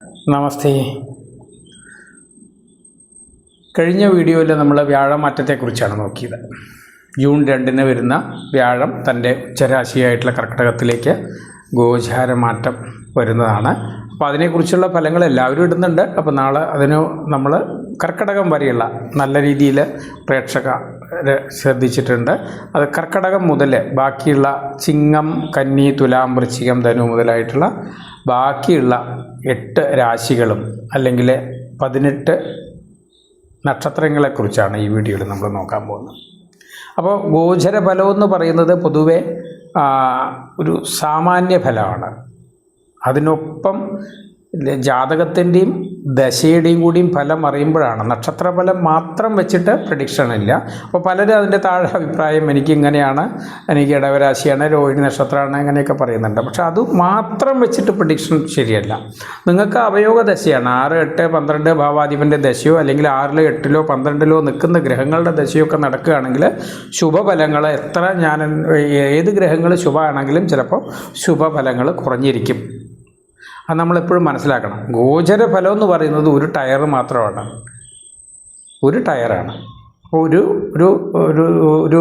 നമസ്തേ. കഴിഞ്ഞ വീഡിയോയിൽ നമ്മൾ വ്യാഴമാറ്റത്തെക്കുറിച്ചാണ് നോക്കിയത്. ജൂൺ 2 വരുന്ന വ്യാഴം തൻ്റെ ഉച്ചരാശിയായിട്ടുള്ള കർക്കിടകത്തിലേക്ക് ഗോചാരമാറ്റം വരുന്നതാണ്. അപ്പോൾ അതിനെക്കുറിച്ചുള്ള ഫലങ്ങൾ എല്ലാവരും ഇടുന്നുണ്ട്. അപ്പോൾ നാളെ അതിന് നമ്മൾ കർക്കിടകം വരെയുള്ള നല്ല രീതിയിൽ പ്രേക്ഷകർ ശ്രദ്ധിച്ചിട്ടുണ്ട്. അത് കർക്കിടകം മുതൽ ബാക്കിയുള്ള ചിങ്ങം, കന്നി, തുലാം, വൃശ്ചികം, ധനു മുതലായിട്ടുള്ള ബാക്കിയുള്ള 8 രാശികളും അല്ലെങ്കിൽ 18 നക്ഷത്രങ്ങളെക്കുറിച്ചാണ് ഈ വീഡിയോയിൽ നമ്മൾ നോക്കാൻ പോകുന്നത്. അപ്പോൾ ഗോചര ഫലമെന്ന് പറയുന്നത് പൊതുവെ ഒരു സാമാന്യ ഫലമാണ്. അതിനൊപ്പം ജാതകത്തിൻ്റെയും ദശയുടെയും കൂടിയും ഫലം അറിയുമ്പോഴാണ്. നക്ഷത്രഫലം മാത്രം വെച്ചിട്ട് പ്രഡിക്ഷൻ ഇല്ല. അപ്പോൾ പലരും അതിൻ്റെ താഴെ അഭിപ്രായം എനിക്കിങ്ങനെയാണ്, എനിക്ക് ഇടവരാശിയാണ്, രോഹിണി നക്ഷത്രമാണ്, അങ്ങനെയൊക്കെ പറയുന്നുണ്ട്. പക്ഷെ അത് മാത്രം വെച്ചിട്ട് പ്രഡിക്ഷൻ ശരിയല്ല. നിങ്ങൾക്ക് അവയോഗ ദശയാണ്. 6, 8, 12 ഭാവാധിപൻ്റെ ദശയോ അല്ലെങ്കിൽ 6, 8, 12 നിൽക്കുന്ന ഗ്രഹങ്ങളുടെ ദശയോ ഒക്കെ നടക്കുകയാണെങ്കിൽ ശുഭഫലങ്ങൾ ഏത് ഗ്രഹങ്ങൾ ശുഭമാണെങ്കിലും ചിലപ്പോൾ ശുഭഫലങ്ങൾ കുറഞ്ഞിരിക്കും. അത് നമ്മളെപ്പോഴും മനസ്സിലാക്കണം. ഗോചര ഫലം എന്ന് പറയുന്നത് ഒരു ടയർ മാത്രമാണ്, ഒരു ടയറാണ്. ഒരു ഒരു ഒരു ഒരു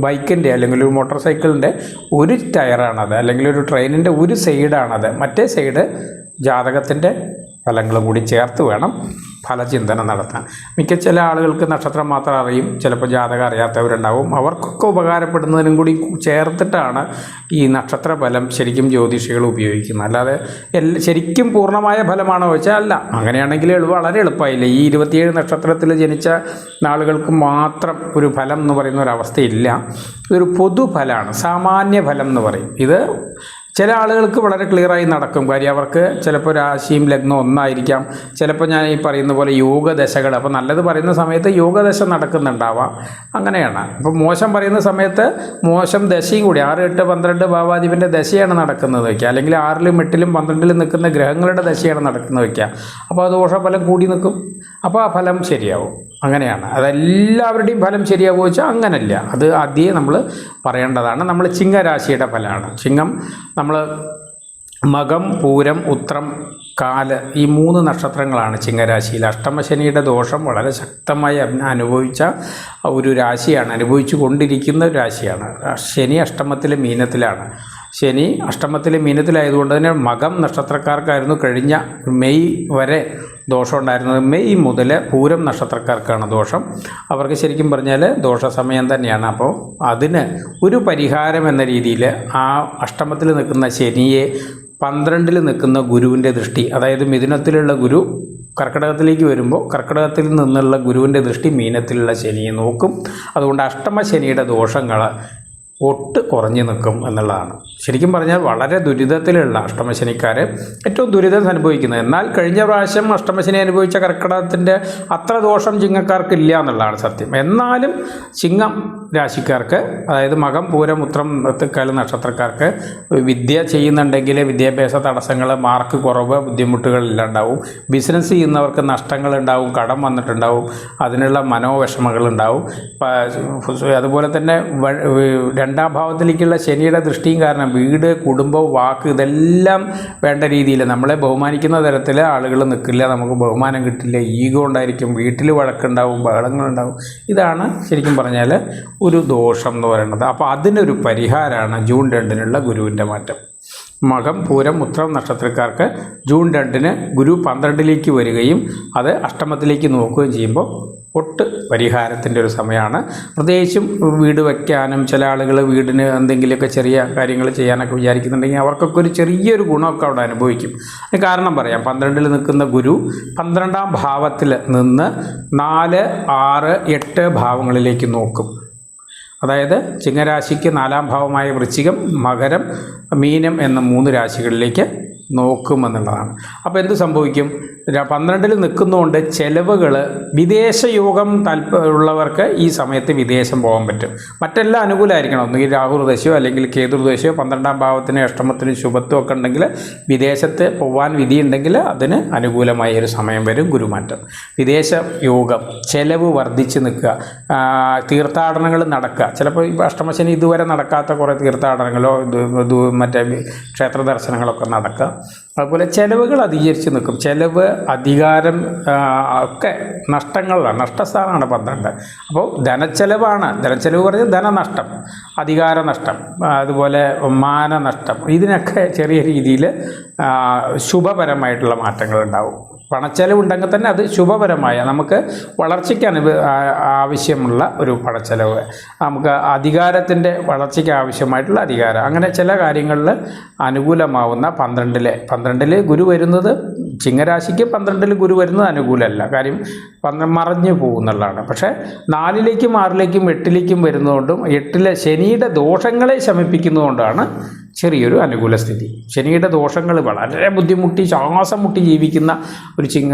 ബൈക്കിൻ്റെ അല്ലെങ്കിൽ ഒരു മോട്ടോർ സൈക്കിളിൻ്റെ ഒരു ടയറാണത്, അല്ലെങ്കിൽ ഒരു ട്രെയിനിൻ്റെ ഒരു സൈഡാണത്. മറ്റേ സൈഡ് ജാതകത്തിൻ്റെ ഫലങ്ങളും കൂടി ചേർത്ത് വേണം ഫലചിന്തനം നടത്താൻ. ചില ആളുകൾക്ക് നക്ഷത്രം മാത്രം അറിയും, ചിലപ്പോൾ ജാതകം അറിയാത്തവരുണ്ടാവും. അവർക്കൊക്കെ ഉപകാരപ്പെടുന്നതിനും കൂടി ചേർത്തിട്ടാണ് ഈ നക്ഷത്ര ഫലം ശരിക്കും ജ്യോതിഷികൾ ഉപയോഗിക്കുന്നത്. അല്ലാതെ ശരിക്കും പൂർണ്ണമായ ഫലമാണോ ചോദിച്ചാൽ അല്ല. അങ്ങനെയാണെങ്കിൽ വളരെ എളുപ്പമായില്ലേ. ഈ 27 നക്ഷത്രത്തിൽ ജനിച്ച ആളുകൾക്ക് മാത്രം ഒരു ഫലം എന്ന് പറയുന്ന ഒരവസ്ഥയില്ല. ഇതൊരു പൊതുഫലമാണ്, സാമാന്യ ഫലം എന്ന് പറയും. ഇത് ചില ആളുകൾക്ക് വളരെ ക്ലിയറായി നടക്കും. കാര്യം അവർക്ക് ചിലപ്പോൾ രാശിയും ലഗ്നം ഒന്നായിരിക്കാം. ചിലപ്പോൾ ഞാൻ ഈ പറയുന്ന പോലെ യോഗദശകൾ, അപ്പോൾ നല്ലത് പറയുന്ന സമയത്ത് യോഗദശ നടക്കുന്നുണ്ടാവാം. അങ്ങനെയാണ്. അപ്പോൾ മോശം പറയുന്ന സമയത്ത് മോശം ദശയും കൂടി 6, 8, 12 ഭാവാധിപൻ്റെ ദശയാണ് നടക്കുന്നത് വയ്ക്കുക, അല്ലെങ്കിൽ 6, 8, 12 നിൽക്കുന്ന ഗ്രഹങ്ങളുടെ ദശയാണ് നടക്കുന്നത് വയ്ക്കുക. അപ്പോൾ ആ ദോഷഫലം കൂടി നിൽക്കും. അപ്പോൾ ആ ഫലം ശരിയാവും. അങ്ങനെയാണ്. അതെല്ലാവരുടെയും ഫലം ശരിയാവുക വെച്ചാൽ അങ്ങനല്ല. അത് ആദ്യമേ നമ്മൾ പറയേണ്ടതാണ്. നമ്മൾ ചിങ്ങരാശിയുടെ ഫലമാണ്. ചിങ്ങം നമ്മൾ മകം, പൂരം, ഉത്രം, കാല്, ഈ 3 നക്ഷത്രങ്ങളാണ് ചിങ്ങരാശിയിൽ. അഷ്ടമശനിയുടെ ദോഷം വളരെ ശക്തമായി അനുഭവിച്ച ഒരു രാശിയാണ്, അനുഭവിച്ചു കൊണ്ടിരിക്കുന്ന ഒരു രാശിയാണ്. ശനി അഷ്ടമത്തിൽ മീനത്തിലാണ്. ശനി അഷ്ടമത്തിൽ മീനത്തിലായതുകൊണ്ട് തന്നെ മകം നക്ഷത്രക്കാർക്കായിരുന്നു കഴിഞ്ഞ മെയ് വരെ ദോഷം ഉണ്ടായിരുന്നത്. മെയ് മുതൽ പൂരം നക്ഷത്രക്കാർക്കാണ് ദോഷം. അവർക്ക് ശരിക്കും പറഞ്ഞാൽ ദോഷസമയം തന്നെയാണ്. അപ്പോൾ അതിന് ഒരു പരിഹാരം എന്ന രീതിയിൽ ആ അഷ്ടമത്തിൽ നിൽക്കുന്ന ശനിയെ 12 നിൽക്കുന്ന ഗുരുവിൻ്റെ ദൃഷ്ടി, അതായത് മിഥുനത്തിലുള്ള ഗുരു കർക്കിടകത്തിലേക്ക് വരുമ്പോൾ കർക്കിടകത്തിൽ നിന്നുള്ള ഗുരുവിൻ്റെ ദൃഷ്ടി മീനത്തിലുള്ള ശനിയെ നോക്കും. അതുകൊണ്ട് അഷ്ടമ ശനിയുടെ ദോഷങ്ങൾ ഒട്ട് കുറഞ്ഞു നിൽക്കും എന്നുള്ളതാണ്. ശരിക്കും പറഞ്ഞാൽ വളരെ ദുരിതത്തിലുള്ള അഷ്ടമശനിക്കാർ ഏറ്റവും ദുരിതം അനുഭവിക്കുന്നത്. എന്നാൽ കഴിഞ്ഞ പ്രാവശ്യം അഷ്ടമശനി അനുഭവിച്ച കർക്കിടകത്തിൻ്റെ അത്ര ദോഷം ചിങ്ങക്കാർക്ക് ഇല്ല എന്നുള്ളതാണ് സത്യം. എന്നാലും ചിങ്ങം രാശിക്കാർക്ക്, അതായത് മകം, പൂരം, ഉത്രം, കാല നക്ഷത്രക്കാർക്ക് വിദ്യ ചെയ്യുന്നുണ്ടെങ്കിൽ വിദ്യാഭ്യാസ തടസ്സങ്ങൾ, മാർക്ക് കുറവ്, ബുദ്ധിമുട്ടുകൾ ഇല്ലാണ്ടാവും. ബിസിനസ് ചെയ്യുന്നവർക്ക് നഷ്ടങ്ങളുണ്ടാവും, കടം വന്നിട്ടുണ്ടാവും, അതിനുള്ള മനോവിഷമങ്ങളുണ്ടാവും. അതുപോലെ തന്നെ 2ാം ഭാവത്തിലേക്കുള്ള ശനിയുടെ ദൃഷ്ടിയും കാരണം വീട്, കുടുംബം, വാക്ക് ഇതെല്ലാം വേണ്ട രീതിയിൽ നമ്മളെ ബഹുമാനിക്കുന്ന തരത്തിൽ ആളുകൾ നിൽക്കില്ല, നമുക്ക് ബഹുമാനം കിട്ടില്ല, ഈഗോ ഉണ്ടായിരിക്കും, വീട്ടിൽ വഴക്കുണ്ടാവും, ബഹളങ്ങളുണ്ടാവും. ഇതാണ് ശരിക്കും പറഞ്ഞാൽ ഒരു ദോഷം എന്ന് പറയുന്നത്. അപ്പോൾ അതിനൊരു പരിഹാരമാണ് ജൂൺ 2 ഗുരുവിൻ്റെ മാറ്റം. മകം, പൂരം, ഉത്രം നക്ഷത്രക്കാർക്ക് ജൂൺ 2 ഗുരു 12 വരികയും അത് അഷ്ടമത്തിലേക്ക് നോക്കുകയും ചെയ്യുമ്പോൾ ഒട്ട് പരിഹാരത്തിൻ്റെ ഒരു സമയമാണ്. പ്രത്യേകിച്ചും വീട് വയ്ക്കാനും ചില ആളുകൾ വീടിന് എന്തെങ്കിലുമൊക്കെ ചെറിയ കാര്യങ്ങൾ ചെയ്യാനൊക്കെ വിചാരിക്കുന്നുണ്ടെങ്കിൽ അവർക്കൊക്കെ ഒരു ചെറിയൊരു ഗുണമൊക്കെ അവിടെ അനുഭവിക്കും. കാരണം പറയാം. 12 നിൽക്കുന്ന ഗുരു 12ാം ഭാവത്തിൽ നിന്ന് 4, 6, 8 ഭാവങ്ങളിലേക്ക് നോക്കും. അതായത് ചിങ്ങരാശിക്ക് 4ാം ഭാവമായ വൃശ്ചികം, മകരം, മീനം എന്ന 3 രാശികളിലേക്ക് നോക്കുമെന്നുള്ളതാണ്. അപ്പോൾ എന്ത് സംഭവിക്കും? 12 നിൽക്കുന്നതുകൊണ്ട് ചിലവുകൾ, വിദേശ യോഗം ഉള്ളവർക്ക് ഈ സമയത്ത് വിദേശം പോകാൻ പറ്റും. മറ്റെല്ലാം അനുകൂലമായിരിക്കണം. ഒന്നുകിൽ രാഹുർദശയോ അല്ലെങ്കിൽ കേതുർദശയോ 12ാം ഭാവത്തിന് അഷ്ടമത്തിന് ശുഭത്വം ഒക്കെ ഉണ്ടെങ്കിൽ വിദേശത്ത് പോകാൻ വിധിയുണ്ടെങ്കിൽ അതിന് അനുകൂലമായ ഒരു സമയം വരും ഗുരുമാറ്റം. വിദേശ യോഗം, ചിലവ് വർദ്ധിച്ച് നിൽക്കുക, തീർത്ഥാടനങ്ങൾ നടക്കുക. ചിലപ്പോൾ ഈ അഷ്ടമശനി ഇതുവരെ നടക്കാത്ത കുറേ തീർത്ഥാടനങ്ങളോ മറ്റേ ക്ഷേത്ര ദർശനങ്ങളൊക്കെ നടക്കുക. അതുപോലെ ചിലവുകൾ അധികരിച്ച് നിൽക്കും. ചിലവ്, അധികാരം ഒക്കെ നഷ്ടങ്ങളിലാണ്. നഷ്ടസ്ഥാനമാണ് 12. അപ്പോൾ ധനച്ചെലവ് പറഞ്ഞാൽ ധനനഷ്ടം, അധികാര നഷ്ടം, അതുപോലെ മാനനഷ്ടം, ഇതിനൊക്കെ ചെറിയ രീതിയിൽ ശുഭപരമായിട്ടുള്ള മാറ്റങ്ങളുണ്ടാവും. പണച്ചെലവുണ്ടെങ്കിൽ തന്നെ അത് ശുഭപരമായ നമുക്ക് വളർച്ചയ്ക്ക് ആവശ്യമുള്ള ഒരു പണച്ചെലവ്, നമുക്ക് അധികാരത്തിൻ്റെ വളർച്ചയ്ക്ക് ആവശ്യമായിട്ടുള്ള അധികാരം, അങ്ങനെ ചില കാര്യങ്ങളിൽ അനുകൂലമാവുന്ന 12 ഗുരു വരുന്നത്, ചിങ്ങരാശിക്ക് 12 ഗുരു വരുന്നത് അനുകൂലമല്ല. കാര്യം മറഞ്ഞു പോകുന്നുള്ളതാണ്. പക്ഷേ 4ലേക്കും 6ലേക്കും 8ലേക്കും വരുന്നതുകൊണ്ടും 8ലെ ശനിയുടെ ദോഷങ്ങളെ ശമിപ്പിക്കുന്നതുകൊണ്ടാണ് ചെറിയൊരു അനുകൂല സ്ഥിതി. ശനിയുടെ ദോഷങ്ങൾ വളരെ ബുദ്ധിമുട്ടി ശ്വാസം മുട്ടി ജീവിക്കുന്ന ഒരു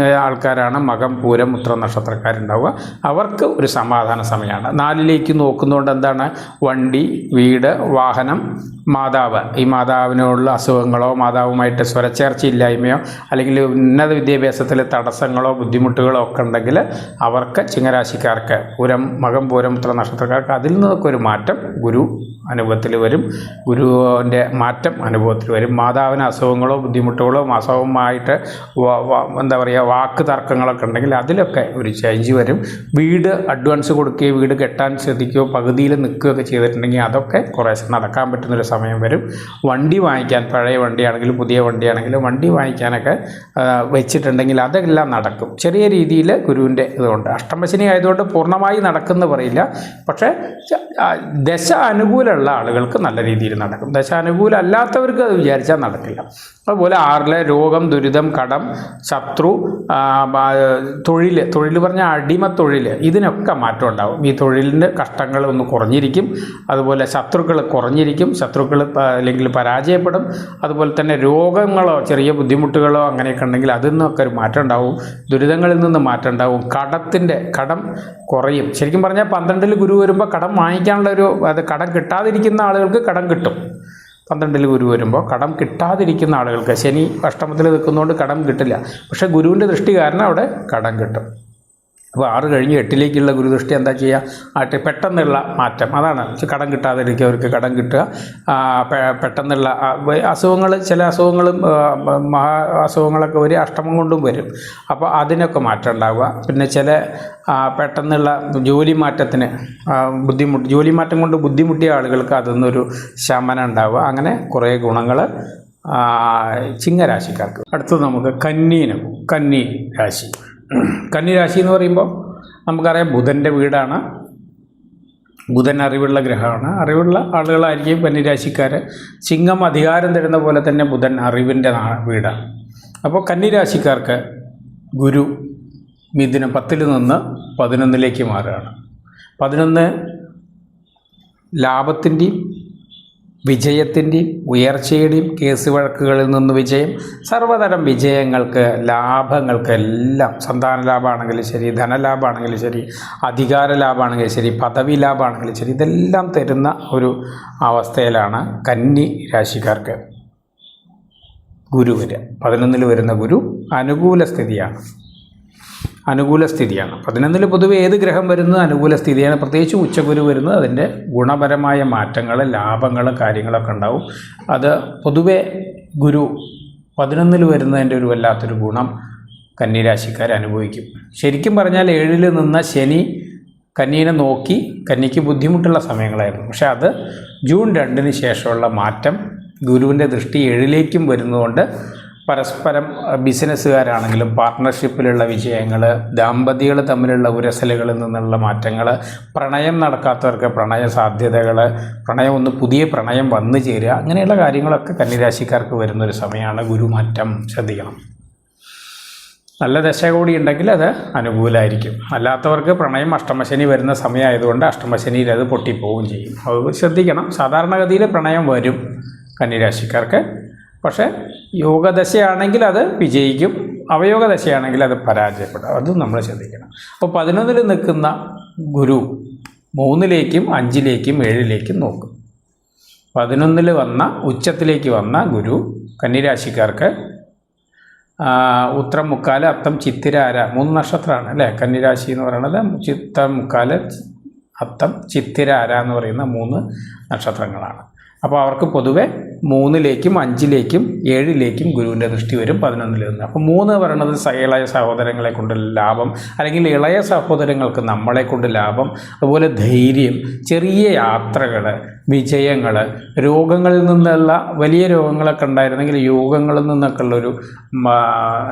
ആൾക്കാരാണ് മകം, പൂരം, ഉത്രം നക്ഷത്രക്കാരുണ്ടാവുക. അവർക്ക് ഒരു സമാധാന സമയമാണ്. 4ലേക്ക് നോക്കുന്നതുകൊണ്ട് എന്താണ്, വണ്ടി, വീട്, വാഹനം, മാതാവ്, ഈ മാതാവിനുള്ള അസുഖങ്ങളോ മാതാവുമായിട്ട് സ്വരച്ചേർച്ചയില്ലായ്മയോ അല്ലെങ്കിൽ ഉന്നത വിദ്യാഭ്യാസത്തിൽ തടസ്സങ്ങളോ ബുദ്ധിമുട്ടുകളോ ഒക്കെ ഉണ്ടെങ്കിൽ അവർക്ക് ചിങ്ങരാശിക്കാർക്ക് മകം, പൂരം, ഉത്രം നക്ഷത്രക്കാർക്ക് അതിൽ നിന്നൊക്കെ ഒരു മാറ്റം ഗുരു അനുഭവത്തിൽ വരും. ഗുരുവിൻ്റെ മാറ്റം അനുഭവത്തിൽ വരും. മാതാവിന് അസുഖങ്ങളോ ബുദ്ധിമുട്ടുകളോ മാസവുമായിട്ട് എന്താ പറയുക വാക്ക് തർക്കങ്ങളൊക്കെ ഉണ്ടെങ്കിൽ അതിലൊക്കെ ഒരു ചേഞ്ച് വരും. വീട് അഡ്വാൻസ് കൊടുക്കുകയോ വീട് കെട്ടാൻ ശ്രദ്ധിക്കുകയോ പകുതിയിൽ നിൽക്കുകയൊക്കെ ചെയ്തിട്ടുണ്ടെങ്കിൽ അതൊക്കെ കുറേശ്ശെ നടക്കാൻ പറ്റുന്നൊരു സമയം വരും. വണ്ടി വാങ്ങിക്കാൻ, പഴയ വണ്ടിയാണെങ്കിലും പുതിയ വണ്ടിയാണെങ്കിലും വണ്ടി വാങ്ങിക്കാനൊക്കെ വെച്ചിട്ടുണ്ടെങ്കിൽ അതെല്ലാം നടക്കും. ചെറിയ രീതിയിൽ ഗുരുവിൻ്റെ ഇതുകൊണ്ട് അഷ്ടമശനി ആയതുകൊണ്ട് പൂർണ്ണമായി നടക്കുമെന്ന് പറയില്ല. പക്ഷേ ദശ അനുകൂലമുള്ള ആളുകൾക്ക് നല്ല രീതിയിൽ നടക്കും. ദശ അനുകൂലം അല്ലാത്തവർക്ക് അത് വിചാരിച്ചാൽ നടക്കില്ല. അതുപോലെ 6ലെ രോഗം, ദുരിതം, കടം, ശത്രു, തൊഴിൽ പറഞ്ഞാൽ അടിമത്തൊഴിൽ, ഇതിനൊക്കെ മാറ്റം ഉണ്ടാവും. ഈ തൊഴിലിൻ്റെ കഷ്ടങ്ങൾ ഒന്ന് കുറഞ്ഞിരിക്കും. അതുപോലെ ശത്രുക്കൾ കുറഞ്ഞിരിക്കും. ശത്രുക്കൾ അല്ലെങ്കിൽ പരാജയപ്പെടും. അതുപോലെ തന്നെ രോഗങ്ങളോ ചെറിയ ബുദ്ധിമുട്ടുകളോ അങ്ങനെയൊക്കെ ഉണ്ടെങ്കിൽ അതിൽ നിന്നൊക്കെ ഒരു മാറ്റം ഉണ്ടാവും. ദുരിതങ്ങളിൽ നിന്ന് മാറ്റം ഉണ്ടാവും. കടം കുറയും. ശരിക്കും പറഞ്ഞാൽ 12 ഗുരു വരുമ്പോൾ കടം വാങ്ങിക്കാനുള്ള കടം കിട്ടാതിരിക്കുന്ന ആളുകൾക്ക് കടം കിട്ടും. 12 ഗുരു വരുമ്പോൾ കടം കിട്ടാതിരിക്കുന്ന ആളുകൾക്ക്, ശനി അഷ്ടമത്തിൽ നിൽക്കുന്നതുകൊണ്ട് കടം കിട്ടില്ല. പക്ഷേ ഗുരുവിൻ്റെ ദൃഷ്ടി കാരണം അവിടെ കടം കിട്ടും. അപ്പോൾ 6 കഴിഞ്ഞ് 8ലേക്കുള്ള ഗുരുദൃഷ്ടി എന്താ ചെയ്യുക, പെട്ടെന്നുള്ള മാറ്റം, അതാണ് കടം കിട്ടാതിരിക്കുന്നവർക്ക് കടം കിട്ടുക. പെട്ടെന്നുള്ള അസുഖങ്ങൾ, ചില അസുഖങ്ങളും അസുഖങ്ങളൊക്കെ ഒരു അഷ്ടമം കൊണ്ടും വരും. അപ്പോൾ അതിനൊക്കെ മാറ്റം ഉണ്ടാവുക. പിന്നെ ചില പെട്ടെന്നുള്ള ജോലി മാറ്റത്തിന് ജോലി മാറ്റം കൊണ്ട് ബുദ്ധിമുട്ടിയ ആളുകൾക്ക് അതിൽ ശമനം ഉണ്ടാവുക. അങ്ങനെ കുറേ ഗുണങ്ങൾ ചിങ്ങരാശിക്കാർക്ക്. അടുത്തത് നമുക്ക് കന്നി രാശി. കന്നിരാശി എന്ന് പറയുമ്പോൾ നമുക്കറിയാം ബുധൻ്റെ വീടാണ്. ബുധൻ അറിവുള്ള ഗ്രഹമാണ്. അറിവുള്ള ആളുകളായിരിക്കും കന്നിരാശിക്കാർ. ചിങ്ങം അധികാരം തരുന്ന പോലെ തന്നെ ബുധൻ അറിവിൻ്റെ വീടാണ്. അപ്പോൾ കന്നിരാശിക്കാർക്ക് ഗുരു മിഥുനം 10ൽ നിന്ന് 11ലേക്ക് മാറുകയാണ്. 11 ലാഭത്തിൻ്റെയും വിജയത്തിൻ്റെയും ഉയർച്ചയുടെയും കേസ് വഴക്കുകളിൽ നിന്ന് വിജയം, സർവ്വതരം വിജയങ്ങൾക്ക്, ലാഭങ്ങൾക്ക് എല്ലാം, സന്താന ലാഭമാണെങ്കിലും ശരി, ധനലാഭമാണെങ്കിലും ശരി, അധികാര ലാഭമാണെങ്കിലും ശരി, പദവി ലാഭമാണെങ്കിലും ശരി, ഇതെല്ലാം തരുന്ന ഒരു അവസ്ഥയിലാണ് കന്നി രാശിക്കാർക്ക് ഗുരു വരിക. 11ൽ വരുന്ന ഗുരു അനുകൂല സ്ഥിതിയാണ്. 11ൽ പൊതുവെ ഏത് ഗ്രഹം വരുന്നത് അനുകൂല സ്ഥിതിയാണ്. പ്രത്യേകിച്ച് ഉച്ചഗുരു വരുന്നത് അതിൻ്റെ ഗുണപരമായ മാറ്റങ്ങൾ, ലാഭങ്ങൾ, കാര്യങ്ങളൊക്കെ ഉണ്ടാവും. അത് പൊതുവെ ഗുരു 11ൽ വരുന്നതിൻ്റെ ഒരു വല്ലാത്തൊരു ഗുണം കന്നിരാശിക്കാർ അനുഭവിക്കും. ശരിക്കും പറഞ്ഞാൽ 7ൽ നിന്ന ശനി കന്നീനെ നോക്കി, കന്നിക്ക് ബുദ്ധിമുട്ടുള്ള സമയങ്ങളായിരുന്നു. പക്ഷേ അത് ജൂൺ 2 ശേഷമുള്ള മാറ്റം, ഗുരുവിൻ്റെ ദൃഷ്ടി 7ലേക്കും വരുന്നതുകൊണ്ട് പരസ്പരം ബിസിനസ്സുകാരാണെങ്കിലും പാർട്ട്ണർഷിപ്പിലുള്ള വിജയങ്ങൾ, ദാമ്പതികൾ തമ്മിലുള്ള ഉരസലുകളിൽ നിന്നുള്ള മാറ്റങ്ങൾ, പ്രണയം നടക്കാത്തവർക്ക് പ്രണയ സാധ്യതകൾ, പുതിയ പ്രണയം വന്നു ചേരുക, അങ്ങനെയുള്ള കാര്യങ്ങളൊക്കെ കന്നിരാശിക്കാർക്ക് വരുന്നൊരു സമയമാണ് ഗുരുമാറ്റം. ശ്രദ്ധിക്കണം. നല്ല ദശ കൂടി ഉണ്ടെങ്കിൽ അത് അനുകൂലമായിരിക്കും. അല്ലാത്തവർക്ക് പ്രണയം അഷ്ടമശനി വരുന്ന സമയമായതുകൊണ്ട് അഷ്ടമശനിയിൽ അത് പൊട്ടിപ്പോവുകയും ചെയ്യും. അത് ശ്രദ്ധിക്കണം. സാധാരണഗതിയിൽ പ്രണയം വരും കന്നിരാശിക്കാർക്ക്. പക്ഷേ യോഗദശയാണെങ്കിൽ അത് വിജയിക്കും, അവയോഗദശയാണെങ്കിൽ അത് പരാജയപ്പെടും. അതും നമ്മൾ ശ്രദ്ധിക്കണം. അപ്പോൾ 11ൽ നിൽക്കുന്ന ഗുരു 3ലേക്കും 5ലേക്കും 7ലേക്കും നോക്കും. 11ൽ വന്ന ഉച്ചത്തിലേക്ക് വന്ന ഗുരു കന്നിരാശിക്കാർക്ക് ഉത്രം, മുക്കാല്, അത്തം, ചിത്തിര, 3 നക്ഷത്രമാണ് അല്ലേ കന്നിരാശി എന്ന് പറയുന്നത്. ചിത്തം, മുക്കാല്, അത്തം, ചിത്തിര എന്ന് പറയുന്ന 3 നക്ഷത്രങ്ങളാണ്. അപ്പോൾ അവർക്ക് പൊതുവെ 3ലേക്കും 5ലേക്കും 7ലേക്കും ഗുരുവിൻ്റെ ദൃഷ്ടി വരും 11-ൽ നിന്ന്. അപ്പോൾ 3 പറയണത് ഇളയ സഹോദരങ്ങളെ കൊണ്ട് ലാഭം, അല്ലെങ്കിൽ ഇളയ സഹോദരങ്ങൾക്ക് നമ്മളെ കൊണ്ട് ലാഭം, അതുപോലെ ധൈര്യം, ചെറിയ യാത്രകൾ, വിജയങ്ങൾ, രോഗങ്ങളിൽ നിന്നുള്ള വലിയ രോഗങ്ങളൊക്കെ ഉണ്ടായിരുന്നെങ്കിൽ രോഗങ്ങളിൽ നിന്നൊക്കെ ഉള്ളൊരു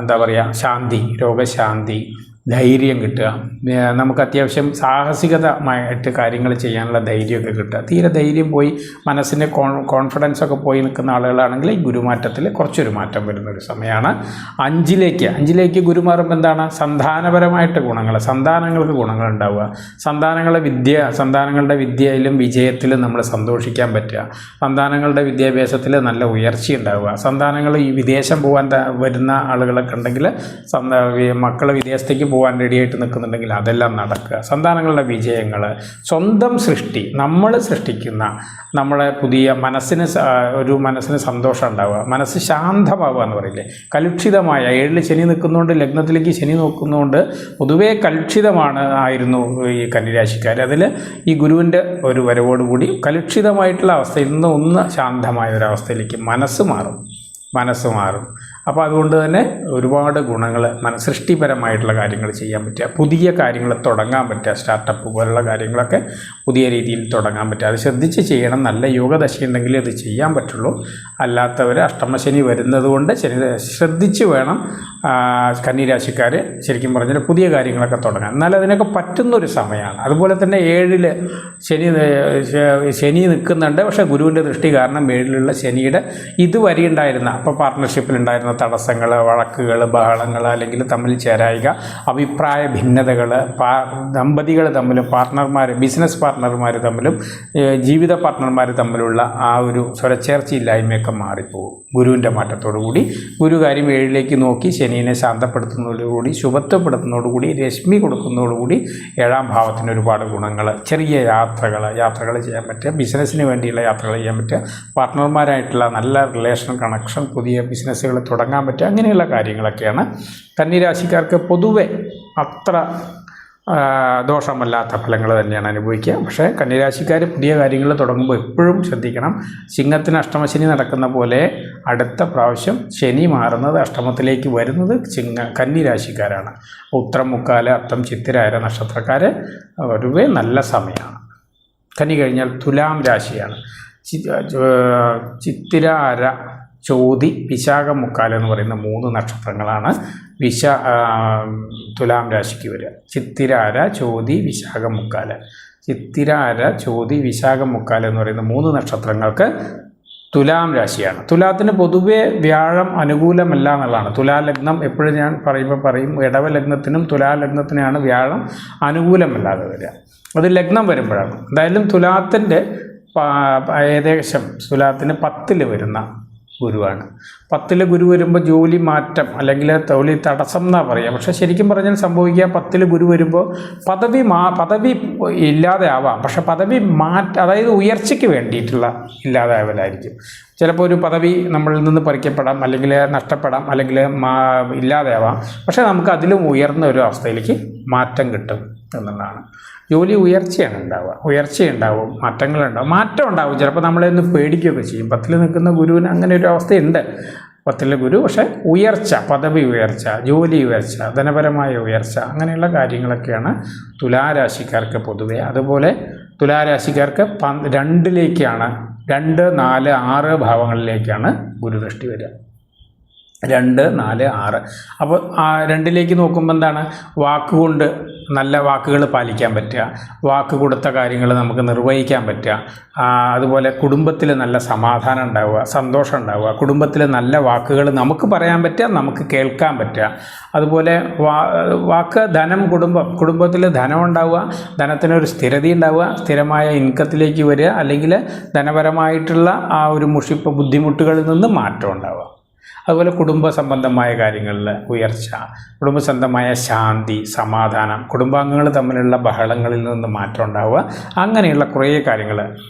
എന്താ പറയുക ശാന്തി, രോഗശാന്തി, ധൈര്യം കിട്ടുക, നമുക്ക് അത്യാവശ്യം സാഹസികതമായിട്ട് കാര്യങ്ങൾ ചെയ്യാനുള്ള ധൈര്യമൊക്കെ കിട്ടുക. തീരെ ധൈര്യം പോയി മനസ്സിൻ്റെ കോൺഫിഡൻസൊക്കെ പോയി നിൽക്കുന്ന ആളുകളാണെങ്കിൽ ഈ ഗുരുമാറ്റത്തിൽ കുറച്ചൊരു മാറ്റം വരുന്നൊരു സമയമാണ്. 5ലേക്ക് ഗുരു മാറുമ്പോൾ എന്താണ്? സന്താനപരമായിട്ട് ഗുണങ്ങൾ, സന്താനങ്ങൾക്ക് ഗുണങ്ങൾ ഉണ്ടാവുക, സന്താനങ്ങളുടെ വിദ്യയിലും വിജയത്തിലും നമ്മൾ സന്തോഷിക്കാൻ പറ്റുക, സന്താനങ്ങളുടെ വിദ്യാഭ്യാസത്തിൽ നല്ല ഉയർച്ച ഉണ്ടാവുക, സന്താനങ്ങൾ ഈ വിദേശം പോകാൻ വരുന്ന ആളുകളൊക്കെ ഉണ്ടെങ്കിൽ മക്കൾ വിദേശത്തേക്ക് പോകാൻ റെഡിയായിട്ട് നിൽക്കുന്നുണ്ടെങ്കിൽ അതെല്ലാം നടക്കുക, സന്താനങ്ങളുടെ വിജയങ്ങൾ, സ്വന്തം സൃഷ്ടി, നമ്മൾ സൃഷ്ടിക്കുന്ന നമ്മളെ പുതിയ മനസ്സിന് സന്തോഷം ഉണ്ടാവുക, മനസ്സ് ശാന്തമാവുക എന്ന് പറയില്ലേ, കലുഷിതമായ 7ൽ ശനി നിൽക്കുന്നതുകൊണ്ട് ലഗ്നത്തിലേക്ക് ശനി നോക്കുന്നതുകൊണ്ട് പൊതുവേ കലുഷിതമായിരുന്നു ഈ കന്നിരാശിക്കാർ. അതിൽ ഈ ഗുരുവിൻ്റെ ഒരു വരവോടുകൂടി കലുഷിതമായിട്ടുള്ള അവസ്ഥയിൽ നിന്ന് ഒന്ന് ശാന്തമായ ഒരവസ്ഥയിലേക്ക് മനസ്സ് മാറും. അപ്പോൾ അതുകൊണ്ട് തന്നെ ഒരുപാട് ഗുണങ്ങൾ, സൃഷ്ടിപരമായിട്ടുള്ള കാര്യങ്ങൾ ചെയ്യാൻ പറ്റുക, പുതിയ കാര്യങ്ങൾ തുടങ്ങാൻ പറ്റുക, സ്റ്റാർട്ടപ്പ് പോലുള്ള കാര്യങ്ങളൊക്കെ പുതിയ രീതിയിൽ തുടങ്ങാൻ പറ്റുക. അത് ശ്രദ്ധിച്ച് ചെയ്യണം. നല്ല യോഗദശയുണ്ടെങ്കിൽ അത് ചെയ്യാൻ പറ്റുള്ളൂ. അല്ലാത്തവർ അഷ്ടമശനി വരുന്നത് കൊണ്ട് ശ്രദ്ധിച്ച് വേണം കന്നിരാശിക്കാർ ശരിക്കും പറഞ്ഞാൽ പുതിയ കാര്യങ്ങളൊക്കെ തുടങ്ങാൻ. എന്നാൽ അതിനൊക്കെ പറ്റുന്നൊരു സമയമാണ്. അതുപോലെ തന്നെ 7ൽ ശനി നിൽക്കുന്നുണ്ട്. പക്ഷേ ഗുരുവിൻ്റെ ദൃഷ്ടി കാരണം 7ലുള്ള ശനിയുടെ ഇതുവരെ ഉണ്ടായിരുന്ന, അപ്പോൾ പാർട്ട്ണർഷിപ്പിലുണ്ടായിരുന്ന തടസ്സങ്ങൾ, വഴക്കുകൾ, ബഹളങ്ങൾ, അല്ലെങ്കിൽ തമ്മിൽ ചേരായിക, അഭിപ്രായ ഭിന്നതകൾ, ദമ്പതികൾ തമ്മിലും ബിസിനസ് പാർട്ട്ണർമാർ തമ്മിലും ജീവിത പാർട്ട്ണർമാർ തമ്മിലുള്ള ആ ഒരു സ്വരച്ചേർച്ചയില്ലായ്മയൊക്കെ മാറിപ്പോകും ഗുരുവിൻ്റെ മാറ്റത്തോടുകൂടി. ഗുരു കാര്യം 7ലേക്ക് നോക്കി ശനിയെ ശാന്തപ്പെടുത്തുന്നതോടുകൂടി, ശുഭത്വപ്പെടുത്തുന്നതോടുകൂടി, രശ്മി കൊടുക്കുന്നതോടുകൂടി 7ാം ഭാവത്തിന് ഒരുപാട് ഗുണങ്ങൾ, ചെറിയ യാത്രകൾ ചെയ്യാൻ പറ്റുക, ബിസിനസ്സിന് വേണ്ടിയുള്ള യാത്രകൾ ചെയ്യാൻ പറ്റുക, പാർട്ട്ണർമാരായിട്ടുള്ള നല്ല റിലേഷൻ, കണക്ഷൻ, പുതിയ ബിസിനസ്സുകൾ തുടങ്ങാൻ പറ്റുക, അങ്ങനെയുള്ള കാര്യങ്ങളൊക്കെയാണ് കന്നിരാശിക്കാർക്ക് പൊതുവെ അത്ര ദോഷമല്ലാത്ത ഫലങ്ങൾ തന്നെയാണ് അനുഭവിക്കുക. പക്ഷേ കന്നിരാശിക്കാർ പുതിയ കാര്യങ്ങൾ തുടങ്ങുമ്പോൾ എപ്പോഴും ശ്രദ്ധിക്കണം. സിംഹത്തിന് അഷ്ടമശനി നടക്കുന്ന പോലെ അടുത്ത പ്രാവശ്യം ശനി മാറുന്നത്, അഷ്ടമത്തിലേക്ക് വരുന്നത് കന്നിരാശിക്കാരാണ്. ഉത്രം, മുക്കാല്, അത്തം, ചിത്തിര നക്ഷത്രക്കാർ പൊതുവെ നല്ല സമയമാണ്. കന്നി കഴിഞ്ഞാൽ തുലാം രാശിയാണ്. ചിത്തിര, ചോതി, വിശാഖം, മുക്കാല് എന്ന് പറയുന്ന 3 നക്ഷത്രങ്ങളാണ് തുലാം രാശിക്ക് വരിക. ചിത്തിര, ചോതി, വിശാഖം, മുക്കാല്. ചിത്തിര, ചോതി, വിശാഖം, മുക്കാല് എന്ന് പറയുന്ന 3 നക്ഷത്രങ്ങൾക്ക് തുലാം രാശിയാണ്. തുലാത്തിന് പൊതുവേ വ്യാഴം അനുകൂലമല്ല എന്നുള്ളതാണ്. തുലാലഗ്നം എപ്പോഴും ഞാൻ പറയും ഇടവലഗ്നത്തിനും തുലാലഗ്നത്തിനാണ് വ്യാഴം അനുകൂലമല്ലാതെ വരിക. അത് ലഗ്നം വരുമ്പോഴാണ്. എന്തായാലും തുലാത്തിൻ്റെ ഏകദേശം തുലാത്തിന് 10ൽ വരുന്ന ഗുരുവാണ്. 10ൽ ഗുരു വരുമ്പോൾ ജോലി മാറ്റം അല്ലെങ്കിൽ തൊഴിൽ തടസ്സം എന്നാണ് പറയുക. പക്ഷേ ശരിക്കും പറഞ്ഞാൽ സംഭവിക്കുക 10ൽ ഗുരു വരുമ്പോൾ പദവി ഇല്ലാതെ ആവാം. പക്ഷേ പദവി അതായത് ഉയർച്ചയ്ക്ക് വേണ്ടിയിട്ടുള്ള ഇല്ലാതാവലായിരിക്കും. ചിലപ്പോൾ ഒരു പദവി നമ്മളിൽ നിന്ന് പറിക്കപ്പെടാം, അല്ലെങ്കിൽ നഷ്ടപ്പെടാം, അല്ലെങ്കിൽ ഇല്ലാതെ ആവാം. പക്ഷേ നമുക്ക് അതിലും ഉയർന്ന ഒരു അവസ്ഥയിലേക്ക് മാറ്റം കിട്ടും എന്നുള്ളതാണ്. ജോലി ഉയർച്ചയുണ്ടാവും, മാറ്റം ഉണ്ടാവും. ചിലപ്പോൾ നമ്മളെ ഒന്ന് പേടിക്കുകയൊക്കെ ചെയ്യും. 10ൽ നിൽക്കുന്ന ഗുരുവിന് അങ്ങനെ ഒരു അവസ്ഥയുണ്ട്. 10ലെ ഗുരു പക്ഷേ ഉയർച്ച, പദവി ഉയർച്ച, ജോലി ഉയർച്ച, ധനപരമായ ഉയർച്ച, അങ്ങനെയുള്ള കാര്യങ്ങളൊക്കെയാണ് തുലാരാശിക്കാർക്ക് പൊതുവെ. അതുപോലെ തുലാരാശിക്കാർക്ക് 2ലേക്കാണ് 2, 4, 6 ഭാവങ്ങളിലേക്കാണ് ഗുരുദൃഷ്ടി വരിക. 2, 4, 6. അപ്പോൾ 2ലേക്ക് നോക്കുമ്പോൾ എന്താണ്? വാക്കുകൊണ്ട് നല്ല വാക്കുകൾ പാലിക്കാൻ പറ്റുക, വാക്ക് കൊടുത്ത കാര്യങ്ങൾ നമുക്ക് നിർവഹിക്കാൻ പറ്റുക. അതുപോലെ കുടുംബത്തിൽ നല്ല സമാധാനം ഉണ്ടാവുക, സന്തോഷം ഉണ്ടാവുക, കുടുംബത്തിൽ നല്ല വാക്കുകൾ നമുക്ക് പറയാൻ പറ്റുക, നമുക്ക് കേൾക്കാൻ പറ്റുക. അതുപോലെ ധനം, കുടുംബത്തിൽ ധനം ഉണ്ടാവുക, ധനത്തിനൊരു സ്ഥിരത ഉണ്ടാവുക, സ്ഥിരമായ ഇൻകത്തിലേക്ക് വരിക, അല്ലെങ്കിൽ ധനപരമായിട്ടുള്ള ആ ഒരു ബുദ്ധിമുട്ടുകളിൽ നിന്ന് മാറ്റം ഉണ്ടാവുക. അതുപോലെ കുടുംബ സംബന്ധമായ കാര്യങ്ങളിൽ ഉയർച്ച, കുടുംബസംബന്ധമായ ശാന്തി, സമാധാനം, കുടുംബാംഗങ്ങൾ തമ്മിലുള്ള ബഹളങ്ങളിൽ നിന്ന് മാറ്റം ഉണ്ടാവുക, അങ്ങനെയുള്ള കുറേ കാര്യങ്ങൾ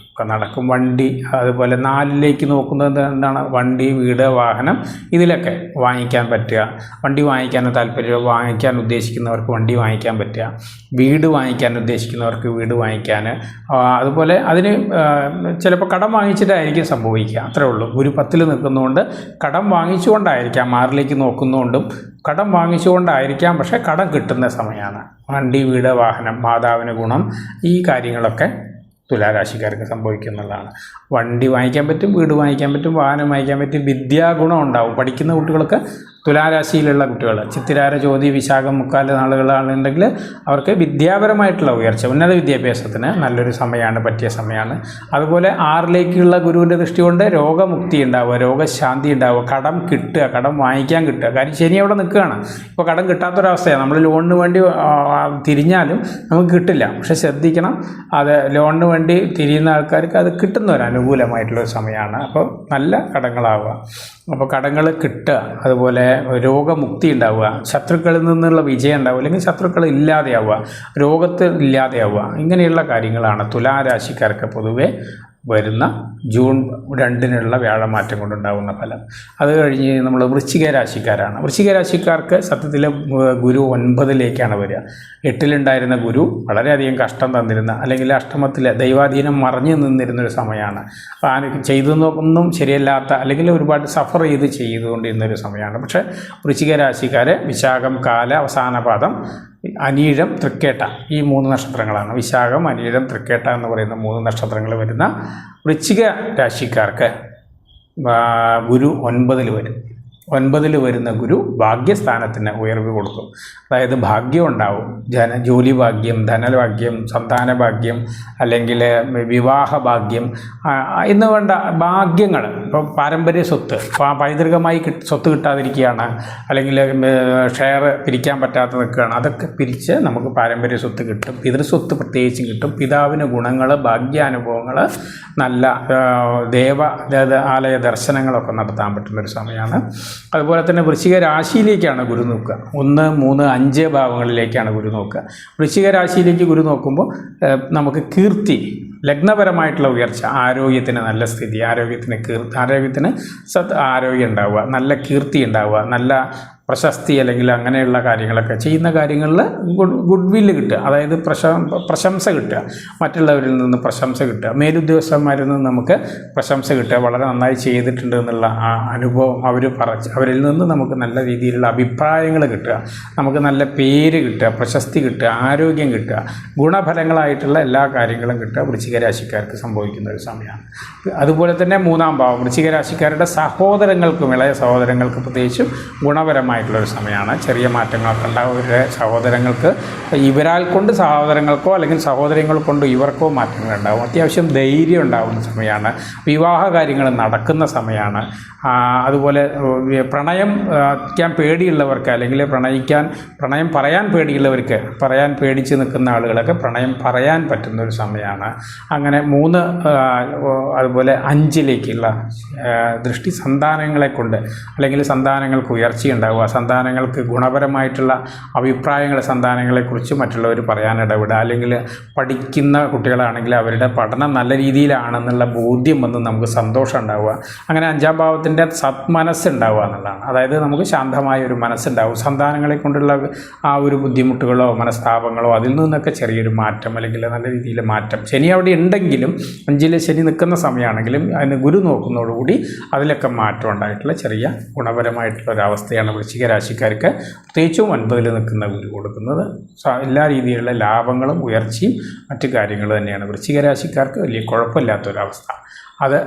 നടക്കും. വണ്ടി, അതുപോലെ 4ലേക്ക് നോക്കുന്നത് എന്താണ്? വണ്ടി, വീട്, വാഹനം, ഇതിലൊക്കെ വാങ്ങിക്കാൻ പറ്റുക. വണ്ടി വാങ്ങിക്കാൻ താല്പര്യം, വാങ്ങിക്കാൻ ഉദ്ദേശിക്കുന്നവർക്ക് വണ്ടി വാങ്ങിക്കാൻ പറ്റുക. വീട് വാങ്ങിക്കാൻ ഉദ്ദേശിക്കുന്നവർക്ക് വീട് വാങ്ങിക്കാൻ. അതുപോലെ അതിന് ചിലപ്പോൾ കടം വാങ്ങിച്ചിട്ടായിരിക്കും സംഭവിക്കുക. അത്രേ ഉള്ളൂ. ഗുരു 10 നിൽക്കുന്നതുകൊണ്ട് കടം വാങ്ങിച്ചുകൊണ്ടായിരിക്കാം, 6ലേക്ക് നോക്കുന്നതുകൊണ്ടും കടം വാങ്ങിച്ചുകൊണ്ടായിരിക്കാം, പക്ഷേ കടം കിട്ടുന്ന സമയമാണ്. വണ്ടി, വീട്, വാഹനം, മാതാവിന് ഗുണം, ഈ കാര്യങ്ങളൊക്കെ തുലാരാശിക്കാർക്ക് സംഭവിക്കുന്നതാണ്. വണ്ടി വാങ്ങിക്കാൻ പറ്റും, വീട് വാങ്ങിക്കാൻ പറ്റും, വാഹനം വാങ്ങിക്കാൻ പറ്റും, വിദ്യാഗുണം ഉണ്ടാവും. പഠിക്കുന്ന കുട്ടികൾക്ക്, തുലാരാശിയിലുള്ള കുട്ടികൾ, ചിത്തിരാര, ചോതി, വിശാഖം, മുക്കാല് നാളുകളാണെന്നുണ്ടെങ്കിൽ അവർക്ക് വിദ്യാപരമായിട്ടുള്ള ഉയർച്ച, ഉന്നത വിദ്യാഭ്യാസത്തിന് നല്ലൊരു സമയമാണ്, പറ്റിയ സമയമാണ്. അതുപോലെ 6ലേക്കുള്ള ഗുരുവിൻ്റെ ദൃഷ്ടി കൊണ്ട് രോഗമുക്തി ഉണ്ടാവുക, രോഗശാന്തി ഉണ്ടാവുക, കടം കിട്ടുക, കടം വാങ്ങിക്കാൻ കിട്ടുക. കാര്യം ശനി അവിടെ നിൽക്കുകയാണ്. ഇപ്പോൾ കടം കിട്ടാത്തൊരവസ്ഥയാണ്. നമ്മൾ ലോണിന് വേണ്ടി തിരിഞ്ഞാലും നമുക്ക് കിട്ടില്ല. പക്ഷെ ശ്രദ്ധിക്കണം, അത് ലോണിന് വേണ്ടി തിരിയുന്ന ആൾക്കാർക്ക് അത് കിട്ടുന്ന ഒരു അനുകൂലമായിട്ടുള്ളൊരു സമയമാണ്. അപ്പോൾ നല്ല കടങ്ങളാവുക, അപ്പോൾ കടങ്ങൾ കിട്ടുക, അതുപോലെ രോഗമുക്തി ഉണ്ടാവുക, ശത്രുക്കളിൽ നിന്നുള്ള വിജയം ഉണ്ടാവുക, അല്ലെങ്കിൽ ശത്രുക്കൾ ഇല്ലാതെയാവുക, രോഗത്തിൽ ഇല്ലാതെയാവുക, ഇങ്ങനെയുള്ള കാര്യങ്ങളാണ് തുലാരാശിക്കാർക്ക് പൊതുവെ വരുന്ന ജൂൺ 2 വ്യാഴമാറ്റം കൊണ്ടുണ്ടാകുന്ന ഫലം. അത് കഴിഞ്ഞ് നമ്മൾ വൃശ്ചിക രാശിക്കാരാണ്. വൃശ്ചിക രാശിക്കാർക്ക് സത്യത്തിൽ ഗുരു 9ലേക്കാണ് വരിക. 8ലുണ്ടായിരുന്ന ഗുരു വളരെയധികം കഷ്ടം തന്നിരുന്ന, അല്ലെങ്കിൽ അഷ്ടമത്തിൽ ദൈവാധീനം മറഞ്ഞു നിന്നിരുന്നൊരു സമയമാണ്. അപ്പോൾ ചെയ്തൊന്നും ശരിയല്ലാത്ത, അല്ലെങ്കിൽ ഒരുപാട് സഫർ ചെയ്തുകൊണ്ടിരുന്നൊരു സമയമാണ്. പക്ഷേ വൃശ്ചിക രാശിക്കാരെ വിശാഖം, കാല, അവസാന പാദം, അനീഴം, തൃക്കേട്ട, ഈ 3 നക്ഷത്രങ്ങളാണ്. വിശാഖം, അനീഴം, തൃക്കേട്ട എന്ന് പറയുന്ന 3 നക്ഷത്രങ്ങൾ വരുന്ന വൃശ്ചിക രാശിക്കാർക്ക് ഗുരു 9ൽ വരും. 9ൽ വരുന്ന ഗുരു ഭാഗ്യസ്ഥാനത്തിന് ഉയർവ് കൊടുക്കും. അതായത് ഭാഗ്യം ഉണ്ടാവും. ജോലി ഭാഗ്യം, ധനഭാഗ്യം, സന്താന ഭാഗ്യം, അല്ലെങ്കിൽ വിവാഹ ഭാഗ്യം എന്ന് വേണ്ട ഭാഗ്യങ്ങൾ. ഇപ്പോൾ പാരമ്പര്യ സ്വത്ത്, പൈതൃകമായി സ്വത്ത് കിട്ടാതിരിക്കുകയാണ്, അല്ലെങ്കിൽ ഷെയർ പിരിക്കാൻ പറ്റാതെ നിൽക്കുകയാണ്, അതൊക്കെ പിരിച്ച് നമുക്ക് പാരമ്പര്യ സ്വത്ത് കിട്ടും. പിതൃസ്വത്ത് പ്രത്യേകിച്ചും കിട്ടും. പിതാവിന് ഗുണങ്ങൾ, ഭാഗ്യാനുഭവങ്ങൾ, നല്ല ആലയ ദർശനങ്ങളൊക്കെ നടത്താൻ പറ്റുന്നൊരു സമയമാണ്. അതുപോലെ തന്നെ വൃശ്ചിക രാശിയിലേക്കാണ് ഗുരു നോക്കുക. 1, 3, 5 ഭാവങ്ങളിലേക്കാണ് ഗുരു നോക്കുക. വൃശ്ചിക രാശിയിലേക്ക് ഗുരു നോക്കുമ്പോൾ നമുക്ക് കീർത്തി, ലഗ്നപരമായിട്ടുള്ള ഉയർച്ച, ആരോഗ്യത്തിന് നല്ല സ്ഥിതി, ആരോഗ്യത്തിന് ആരോഗ്യം ഉണ്ടാവുക, നല്ല കീർത്തി ഉണ്ടാവുക, നല്ല പ്രശസ്തി, അല്ലെങ്കിൽ അങ്ങനെയുള്ള കാര്യങ്ങളൊക്കെ ചെയ്യുന്ന കാര്യങ്ങളിൽ ഗുഡ് വില്ല് കിട്ടുക. അതായത് പ്രശംസ കിട്ടുക, മറ്റുള്ളവരിൽ നിന്ന് പ്രശംസ കിട്ടുക, മേലുദ്യോഗസ്ഥന്മാരിൽ നിന്ന് നമുക്ക് പ്രശംസ കിട്ടുക, വളരെ നന്നായി ചെയ്തിട്ടുണ്ട് എന്നുള്ള ആ അനുഭവം അവരിൽ നിന്ന് നമുക്ക് നല്ല രീതിയിലുള്ള അഭിപ്രായങ്ങൾ കിട്ടുക, നമുക്ക് നല്ല പേര് കിട്ടുക, പ്രശസ്തി കിട്ടുക, ആരോഗ്യം കിട്ടുക, ഗുണഫലങ്ങളായിട്ടുള്ള എല്ലാ കാര്യങ്ങളും കിട്ടുക വൃശ്ചിക രാശിക്കാർക്ക് സംഭവിക്കുന്ന ഒരു സമയമാണ്. അതുപോലെ തന്നെ 3ാം ഭാവം വൃശ്ചിക രാശിക്കാരുടെ സഹോദരങ്ങൾക്കും, ഇളയ സഹോദരങ്ങൾക്ക് പ്രത്യേകിച്ചും ഗുണപരമായിട്ടുള്ളൊരു സമയമാണ്. ചെറിയ മാറ്റങ്ങളൊക്കെ ഉണ്ടാവും. അവരുടെ സഹോദരങ്ങൾക്ക്, ഇവരാൽ കൊണ്ട് സഹോദരങ്ങൾക്കോ അല്ലെങ്കിൽ സഹോദരങ്ങൾ കൊണ്ട് ഇവർക്കോ മാറ്റങ്ങളുണ്ടാവും. അത്യാവശ്യം ധൈര്യം ഉണ്ടാകുന്ന സമയമാണ്. വിവാഹ കാര്യങ്ങൾ നടക്കുന്ന സമയമാണ്. അതുപോലെ പ്രണയിക്കാൻ പേടിയുള്ളവർക്ക്, അല്ലെങ്കിൽ പ്രണയം പറയാൻ പേടിയുള്ളവർക്ക്, പറയാൻ പേടിച്ച് നിൽക്കുന്ന ആളുകളൊക്കെ പ്രണയം പറയാൻ പറ്റുന്നൊരു സമയമാണ്. അങ്ങനെ 3 അതുപോലെ 5ലേക്കുള്ള ദൃഷ്ടി സന്താനങ്ങളെ കൊണ്ട്, അല്ലെങ്കിൽ സന്താനങ്ങൾക്ക് ഉയർച്ചയുണ്ടാവുക, സന്താനങ്ങൾക്ക് ഗുണപരമായിട്ടുള്ള അഭിപ്രായങ്ങൾ സന്താനങ്ങളെക്കുറിച്ച് മറ്റുള്ളവർ പറയാനിടപെടുക, അല്ലെങ്കിൽ പഠിക്കുന്ന കുട്ടികളാണെങ്കിൽ അവരുടെ പഠനം നല്ല രീതിയിലാണെന്നുള്ള ബോധ്യം വന്ന് നമുക്ക് സന്തോഷം ഉണ്ടാവുക. അങ്ങനെ 5ാം ഭാവത്തിൻ്റെ സത്മനസ്സുണ്ടാവുക എന്നുള്ളതാണ്. അതായത് നമുക്ക് ശാന്തമായ ഒരു മനസ്സുണ്ടാവും. സന്താനങ്ങളെ കൊണ്ടുള്ള ആ ഒരു ബുദ്ധിമുട്ടുകളോ മനസ്താപങ്ങളോ അതിൽ നിന്നൊക്കെ ചെറിയൊരു മാറ്റം, അല്ലെങ്കിൽ നല്ല രീതിയിൽ മാറ്റം. ശനി അവിടെ ഉണ്ടെങ്കിലും, 5ൽ ശനി നിൽക്കുന്ന സമയമാണെങ്കിലും അതിന് ഗുരു നോക്കുന്നതോടുകൂടി അതിലൊക്കെ മാറ്റം ഉണ്ടായിട്ടുള്ള ചെറിയ ഗുണപരമായിട്ടുള്ള ഒരവസ്ഥയാണ് വൃശ്ചിക രാശിക്കാർക്ക് പ്രത്യേകിച്ചും 9ൽ നിൽക്കുന്ന ഗുരു കൊടുക്കുന്നത്. എല്ലാ രീതിയിലുള്ള ലാഭങ്ങളും ഉയർച്ചയും മറ്റു കാര്യങ്ങളും തന്നെയാണ് വൃശ്ചിക രാശിക്കാർക്ക് വലിയ കുഴപ്പമില്ലാത്തൊരവസ്ഥ. അത്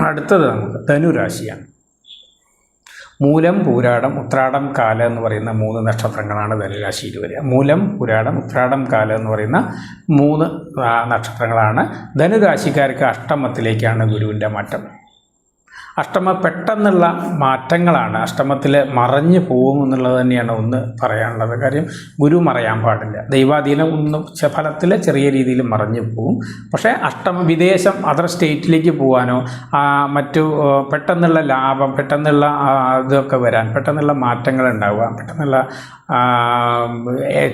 അടുത്തത് നമുക്ക് ധനുരാശിയാണ്. മൂലം, പൂരാടം, ഉത്രാടം, കാല എന്ന് പറയുന്ന 3 നക്ഷത്രങ്ങളാണ് ധനുരാശിയിൽ വരിക. മൂലം, പൂരാടം, ഉത്രാടം, കാല എന്ന് പറയുന്ന 3 നക്ഷത്രങ്ങളാണ് ധനുരാശിക്കാർക്ക്. അഷ്ടമത്തിലേക്കാണ് ഗുരുവിൻ്റെ മാറ്റം. അഷ്ടമ പെട്ടെന്നുള്ള മാറ്റങ്ങളാണ്, അഷ്ടമത്തിൽ മറഞ്ഞു പോകും എന്നുള്ളത് തന്നെയാണ് ഒന്ന് പറയാനുള്ളത്. കാര്യം ഗുരു മറയാൻ പാടില്ല, ദൈവാധീനം ഒന്നും ഫലത്തിൽ ചെറിയ രീതിയിൽ മറഞ്ഞു പോകും. പക്ഷേ വിദേശം അതർ സ്റ്റേറ്റിലേക്ക് പോകാനോ മറ്റു പെട്ടെന്നുള്ള ലാഭം, പെട്ടെന്നുള്ള ഇതൊക്കെ വരാൻ, പെട്ടെന്നുള്ള മാറ്റങ്ങൾ ഉണ്ടാവുക, പെട്ടെന്നുള്ള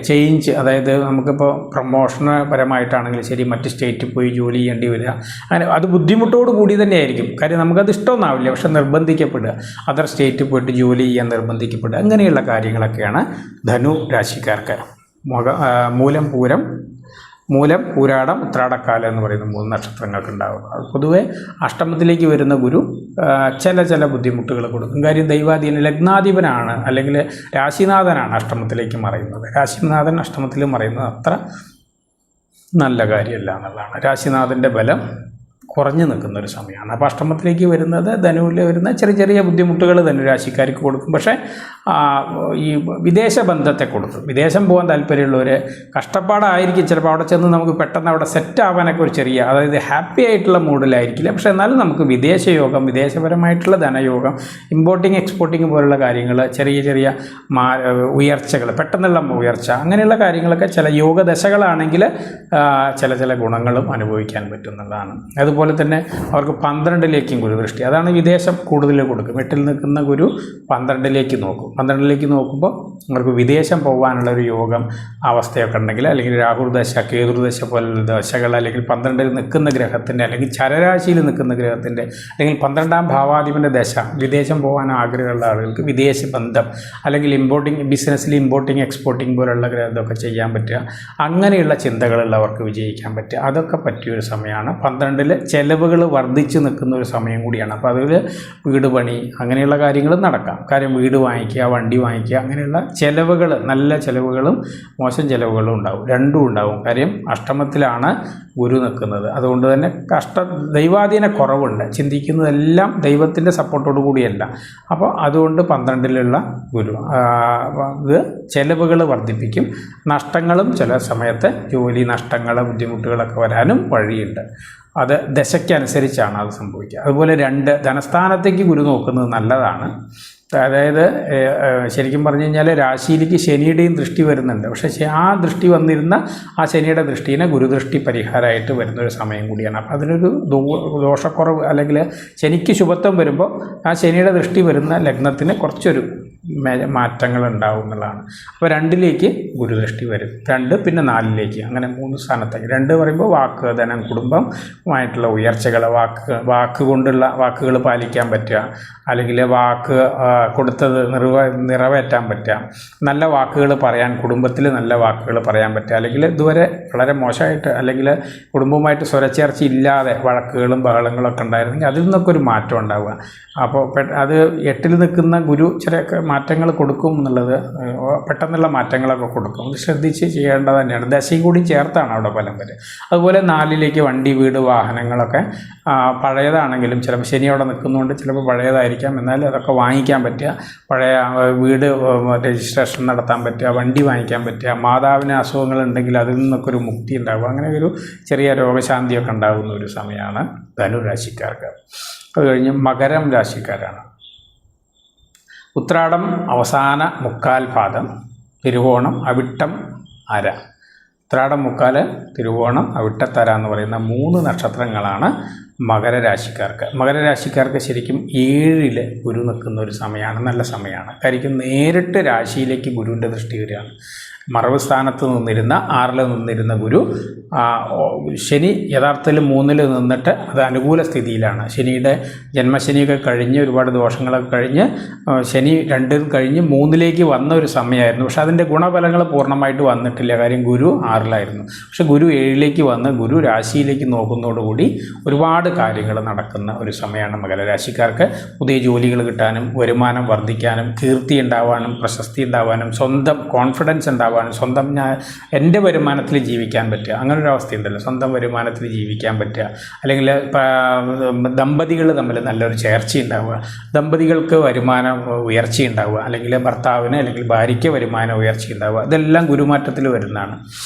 ചേഞ്ച്, അതായത് നമുക്കിപ്പോൾ പ്രൊമോഷനപരമായിട്ടാണെങ്കിലും ശരി, മറ്റ് സ്റ്റേറ്റിൽ പോയി ജോലി ചെയ്യേണ്ടി വരിക, അങ്ങനെ അത് ബുദ്ധിമുട്ടോട് കൂടി തന്നെയായിരിക്കും. കാര്യം നമുക്കത് ഇഷ്ടമൊന്നാവില്ല, പക്ഷെ നിർബന്ധിക്കപ്പെടുക, അതർ സ്റ്റേറ്റിൽ പോയിട്ട് ജോലി ചെയ്യാൻ നിർബന്ധിക്കപ്പെടുക, അങ്ങനെയുള്ള കാര്യങ്ങളൊക്കെയാണ് ധനു രാശിക്കാർക്ക്. മൂലം, പൂരാടം, ഉത്രാടക്കാലം എന്ന് പറയുന്ന 3 നക്ഷത്രങ്ങൾക്ക് ഉണ്ടാകും. പൊതുവെ അഷ്ടമത്തിലേക്ക് വരുന്ന ഗുരു ചില ബുദ്ധിമുട്ടുകൾ കൊടുക്കും. കാര്യം ദൈവാധീന ലഗ്നാധിപനാണ്, അല്ലെങ്കിൽ രാശിനാഥനാണ് അഷ്ടമത്തിലേക്ക് മറയുന്നത്. രാശിനാഥൻ അഷ്ടമത്തിൽ മറയുന്നത് അത്ര നല്ല കാര്യമല്ല എന്നുള്ളതാണ്. രാശിനാഥൻ്റെ ബലം കുറഞ്ഞു നിൽക്കുന്ന ഒരു സമയമാണ്. അപ്പോൾ അഷ്ടമത്തിലേക്ക് വരുന്നത് ധനുവിൽ വരുന്ന ചെറിയ ബുദ്ധിമുട്ടുകൾ ധനുരാശിക്കാർക്ക് കൊടുക്കും. പക്ഷേ ഈ വിദേശ ബന്ധത്തെ കൊടുക്കും. വിദേശം പോകാൻ താല്പര്യമുള്ളവർ കഷ്ടപ്പാടായിരിക്കും ചിലപ്പോൾ. അവിടെ ചെന്ന് നമുക്ക് പെട്ടെന്ന് അവിടെ സെറ്റ് ആവാനൊക്കെ ഒരു ചെറിയ, അതായത് ഹാപ്പി ആയിട്ടുള്ള മൂഡിലായിരിക്കില്ല. പക്ഷേ എന്നാലും നമുക്ക് വിദേശയോഗം, വിദേശപരമായിട്ടുള്ള ധനയോഗം, ഇമ്പോർട്ടിങ് എക്സ്പോർട്ടിങ് പോലുള്ള കാര്യങ്ങൾ, ചെറിയ ഉയർച്ചകൾ, പെട്ടെന്നുള്ള ഉയർച്ച, അങ്ങനെയുള്ള കാര്യങ്ങളൊക്കെ ചില യോഗദശകളാണെങ്കിൽ ചില ഗുണങ്ങളും അനുഭവിക്കാൻ പറ്റുന്നതാണ്. അതുപോലെ തന്നെ അവർക്ക് 12ലേക്കും ഗുരുദൃഷ്ടി, അതാണ് വിദേശം കൂടുതൽ കൊടുക്കും. 8ൽ നിൽക്കുന്ന ഗുരു 12ലേക്ക് നോക്കും. 12ലേക്ക് നോക്കുമ്പോൾ അവർക്ക് വിദേശം പോകാനുള്ള ഒരു യോഗം അവസ്ഥയൊക്കെ ഉണ്ടെങ്കിൽ, അല്ലെങ്കിൽ രാഹുർദശ, കേതുർദശ പോലുള്ള ദശകൾ, അല്ലെങ്കിൽ 12ൽ നിൽക്കുന്ന ഗ്രഹത്തിൻ്റെ, അല്ലെങ്കിൽ ചരരാശിയിൽ നിൽക്കുന്ന ഗ്രഹത്തിൻ്റെ, അല്ലെങ്കിൽ 12ാം ഭാവാധിപൻ്റെ ദശ, വിദേശം പോകാൻ ആഗ്രഹമുള്ള ആളുകൾക്ക് വിദേശ ബന്ധം, അല്ലെങ്കിൽ ബിസിനസ്സിൽ ഇമ്പോർട്ടിങ് എക്സ്പോർട്ടിങ് പോലുള്ള ഇതൊക്കെ ചെയ്യാൻ പറ്റുക, അങ്ങനെയുള്ള ചിന്തകളുള്ളവർക്ക് വിജയിക്കാൻ പറ്റുക, അതൊക്കെ പറ്റിയൊരു സമയമാണ്. 12ൽ ചെലവുകൾ വർദ്ധിച്ച് നിൽക്കുന്ന ഒരു സമയം കൂടിയാണ്. അപ്പോൾ അതിൽ വീട് പണി, അങ്ങനെയുള്ള കാര്യങ്ങൾ നടക്കാം. കാര്യം വീട് വാങ്ങിക്കുക, വണ്ടി വാങ്ങിക്കുക, അങ്ങനെയുള്ള ചിലവുകൾ, നല്ല ചിലവുകളും മോശം ചിലവുകളും ഉണ്ടാവും, രണ്ടും ഉണ്ടാവും. കാര്യം അഷ്ടമത്തിലാണ് ഗുരു നിൽക്കുന്നത്. അതുകൊണ്ട് തന്നെ ദൈവാധീന കുറവുണ്ട്. ചിന്തിക്കുന്നതെല്ലാം ദൈവത്തിൻ്റെ സപ്പോർട്ടോടു കൂടിയല്ല. അപ്പോൾ അതുകൊണ്ട് 12ലുള്ള ഗുരു ഇത് ചിലവുകൾ വർദ്ധിപ്പിക്കും. നഷ്ടങ്ങളും ചില സമയത്ത് ജോലി നഷ്ടങ്ങൾ, ബുദ്ധിമുട്ടുകളൊക്കെ വരാനും വഴിയുണ്ട്. അത് ദശയ്ക്കനുസരിച്ചാണ് അത് സംഭവിക്കുക. അതുപോലെ 2 ധനസ്ഥാനത്തേക്ക് ഗുരു നോക്കുന്നത് നല്ലതാണ്. അതായത് ശരിക്കും പറഞ്ഞു കഴിഞ്ഞാൽ രാശിയിലേക്ക് ശനിയുടെയും ദൃഷ്ടി വരുന്നുണ്ട്. പക്ഷേ ആ ദൃഷ്ടി വന്നിരുന്ന ആ ശനിയുടെ ദൃഷ്ടീനെ ഗുരുദൃഷ്ടി പരിഹാരമായിട്ട് വരുന്നൊരു സമയം കൂടിയാണ്. അപ്പോൾ അതിനൊരു ദോഷക്കുറവ്, അല്ലെങ്കിൽ ശനിക്ക് ശുഭത്വം വരുമ്പോൾ ആ ശനിയുടെ ദൃഷ്ടി വരുന്ന ലഗ്നത്തിന് കുറച്ചൊരു മാറ്റങ്ങൾ ഉണ്ടാവും എന്നുള്ളതാണ്. അപ്പോൾ 2ലേക്ക് ഗുരുദൃഷ്ടി വരും, 2 പിന്നെ 4ലേക്ക്, അങ്ങനെ 3 സ്ഥാനത്തേക്ക്. 2 പറയുമ്പോൾ വാക്ക്, ധനം, കുടുംബമായിട്ടുള്ള ഉയർച്ചകൾ, വാക്കുകൊണ്ടുള്ള വാക്കുകൾ പാലിക്കാൻ പറ്റുക, അല്ലെങ്കിൽ വാക്ക് കൊടുത്തത് നിറവേറ്റാൻ പറ്റുക, നല്ല വാക്കുകൾ പറയാൻ, കുടുംബത്തിൽ നല്ല വാക്കുകൾ പറയാൻ പറ്റുക, അല്ലെങ്കിൽ ഇതുവരെ വളരെ മോശമായിട്ട്, അല്ലെങ്കിൽ കുടുംബവുമായിട്ട് സ്വരച്ചേർച്ച ഇല്ലാതെ വഴക്കുകളും ബഹളങ്ങളൊക്കെ ഉണ്ടായിരുന്നെങ്കിൽ അതിൽ നിന്നൊക്കെ ഒരു മാറ്റം ഉണ്ടാവുക. അപ്പോൾ അത് 8ൽ നിൽക്കുന്ന ഗുരു ചില മാറ്റങ്ങൾ കൊടുക്കും എന്നുള്ളത്, പെട്ടെന്നുള്ള മാറ്റങ്ങളൊക്കെ കൊടുക്കും. അത് ശ്രദ്ധിച്ച് ചെയ്യേണ്ടത് തന്നെയാണ്. ദശയും കൂടി ചേർത്താണ് അവിടെ ഫലം വരെ. അതുപോലെ 4ലേക്ക് വണ്ടി, വീട്, വാഹനങ്ങളൊക്കെ പഴയതാണെങ്കിലും ചിലപ്പോൾ ശനി അവിടെ നിൽക്കുന്നതുകൊണ്ട് ചിലപ്പോൾ പഴയതായിരിക്കാം, എന്നാൽ അതൊക്കെ വാങ്ങിക്കാൻ പറ്റുക, പഴയ വീട് രജിസ്ട്രേഷൻ നടത്താൻ പറ്റുക, വണ്ടി വാങ്ങിക്കാൻ പറ്റുക, മാതാവിന് അസുഖങ്ങളുണ്ടെങ്കിൽ അതിൽ നിന്നൊക്കെ ഒരു മുക്തി ഉണ്ടാകുക, അങ്ങനെ ഒരു ചെറിയ രോഗശാന്തിയൊക്കെ ഉണ്ടാകുന്ന ഒരു സമയമാണ് ധനുരാശിക്കാർക്ക്. അത് കഴിഞ്ഞ് മകരം രാശിക്കാരാണ്. ഉത്രാടം അവസാന 3/4 പാദം, തിരുവോണം, അവിട്ടം, അര. ഉത്രാടം 3/4, തിരുവോണം, അവിട്ടത്തര എന്ന് പറയുന്ന 3 നക്ഷത്രങ്ങളാണ് മകരരാശിക്കാർക്ക്. മകരരാശിക്കാർക്ക് ശരിക്കും 7ൽ ഗുരു നിൽക്കുന്ന ഒരു സമയമാണ്, നല്ല സമയമാണ്. കാര്യം നേരിട്ട് രാശിയിലേക്ക് ഗുരുവിൻ്റെ ദൃഷ്ടി വരികയാണ്. മറവ് സ്ഥാനത്ത് നിന്നിരുന്ന 6ൽ നിന്നിരുന്ന ഗുരു ശനി യഥാർത്ഥത്തിൽ 3ൽ നിന്നിട്ട് അത് അനുകൂല സ്ഥിതിയിലാണ്. ശനിയുടെ ജന്മശനിയൊക്കെ കഴിഞ്ഞ് ഒരുപാട് ദോഷങ്ങളൊക്കെ കഴിഞ്ഞ് ശനി 2 കഴിഞ്ഞ് 3ലേക്ക് വന്ന ഒരു സമയമായിരുന്നു. പക്ഷേ അതിൻ്റെ ഗുണഫലങ്ങൾ പൂർണ്ണമായിട്ട് വന്നിട്ടില്ല. കാര്യം ഗുരു 6ലായിരുന്നു. പക്ഷെ ഗുരു 7ലേക്ക് വന്ന് ഗുരു രാശിയിലേക്ക് നോക്കുന്നതോടുകൂടി ഒരുപാട് കാര്യങ്ങൾ നടക്കുന്ന ഒരു സമയമാണ് മകരരാശിക്കാർക്ക്. പുതിയ ജോലികൾ കിട്ടാനും, വരുമാനം വർദ്ധിക്കാനും, കീർത്തി ഉണ്ടാവാനും, പ്രശസ്തി ഉണ്ടാവാനും, സ്വന്തം കോൺഫിഡൻസ് ഉണ്ടാവാനും ഉണ്ടാവുകയാണ്. സ്വന്തം എൻ്റെ വരുമാനത്തിൽ ജീവിക്കാൻ പറ്റുക, അങ്ങനൊരു അവസ്ഥയുണ്ടല്ലോ. സ്വന്തം വരുമാനത്തിൽ ജീവിക്കാൻ പറ്റുക, അല്ലെങ്കിൽ ദമ്പതികൾ തമ്മിൽ നല്ലൊരു ചേർച്ച ഉണ്ടാവുക, ദമ്പതികൾക്ക് വരുമാനം ഉയർച്ച ഉണ്ടാവുക, അല്ലെങ്കിൽ ഭർത്താവിന് അല്ലെങ്കിൽ ഭാര്യയ്ക്ക് വരുമാന ഉയർച്ച ഉണ്ടാവുക, ഇതെല്ലാം ഗുരുമാറ്റത്തിൽ വരുന്നതാണ്.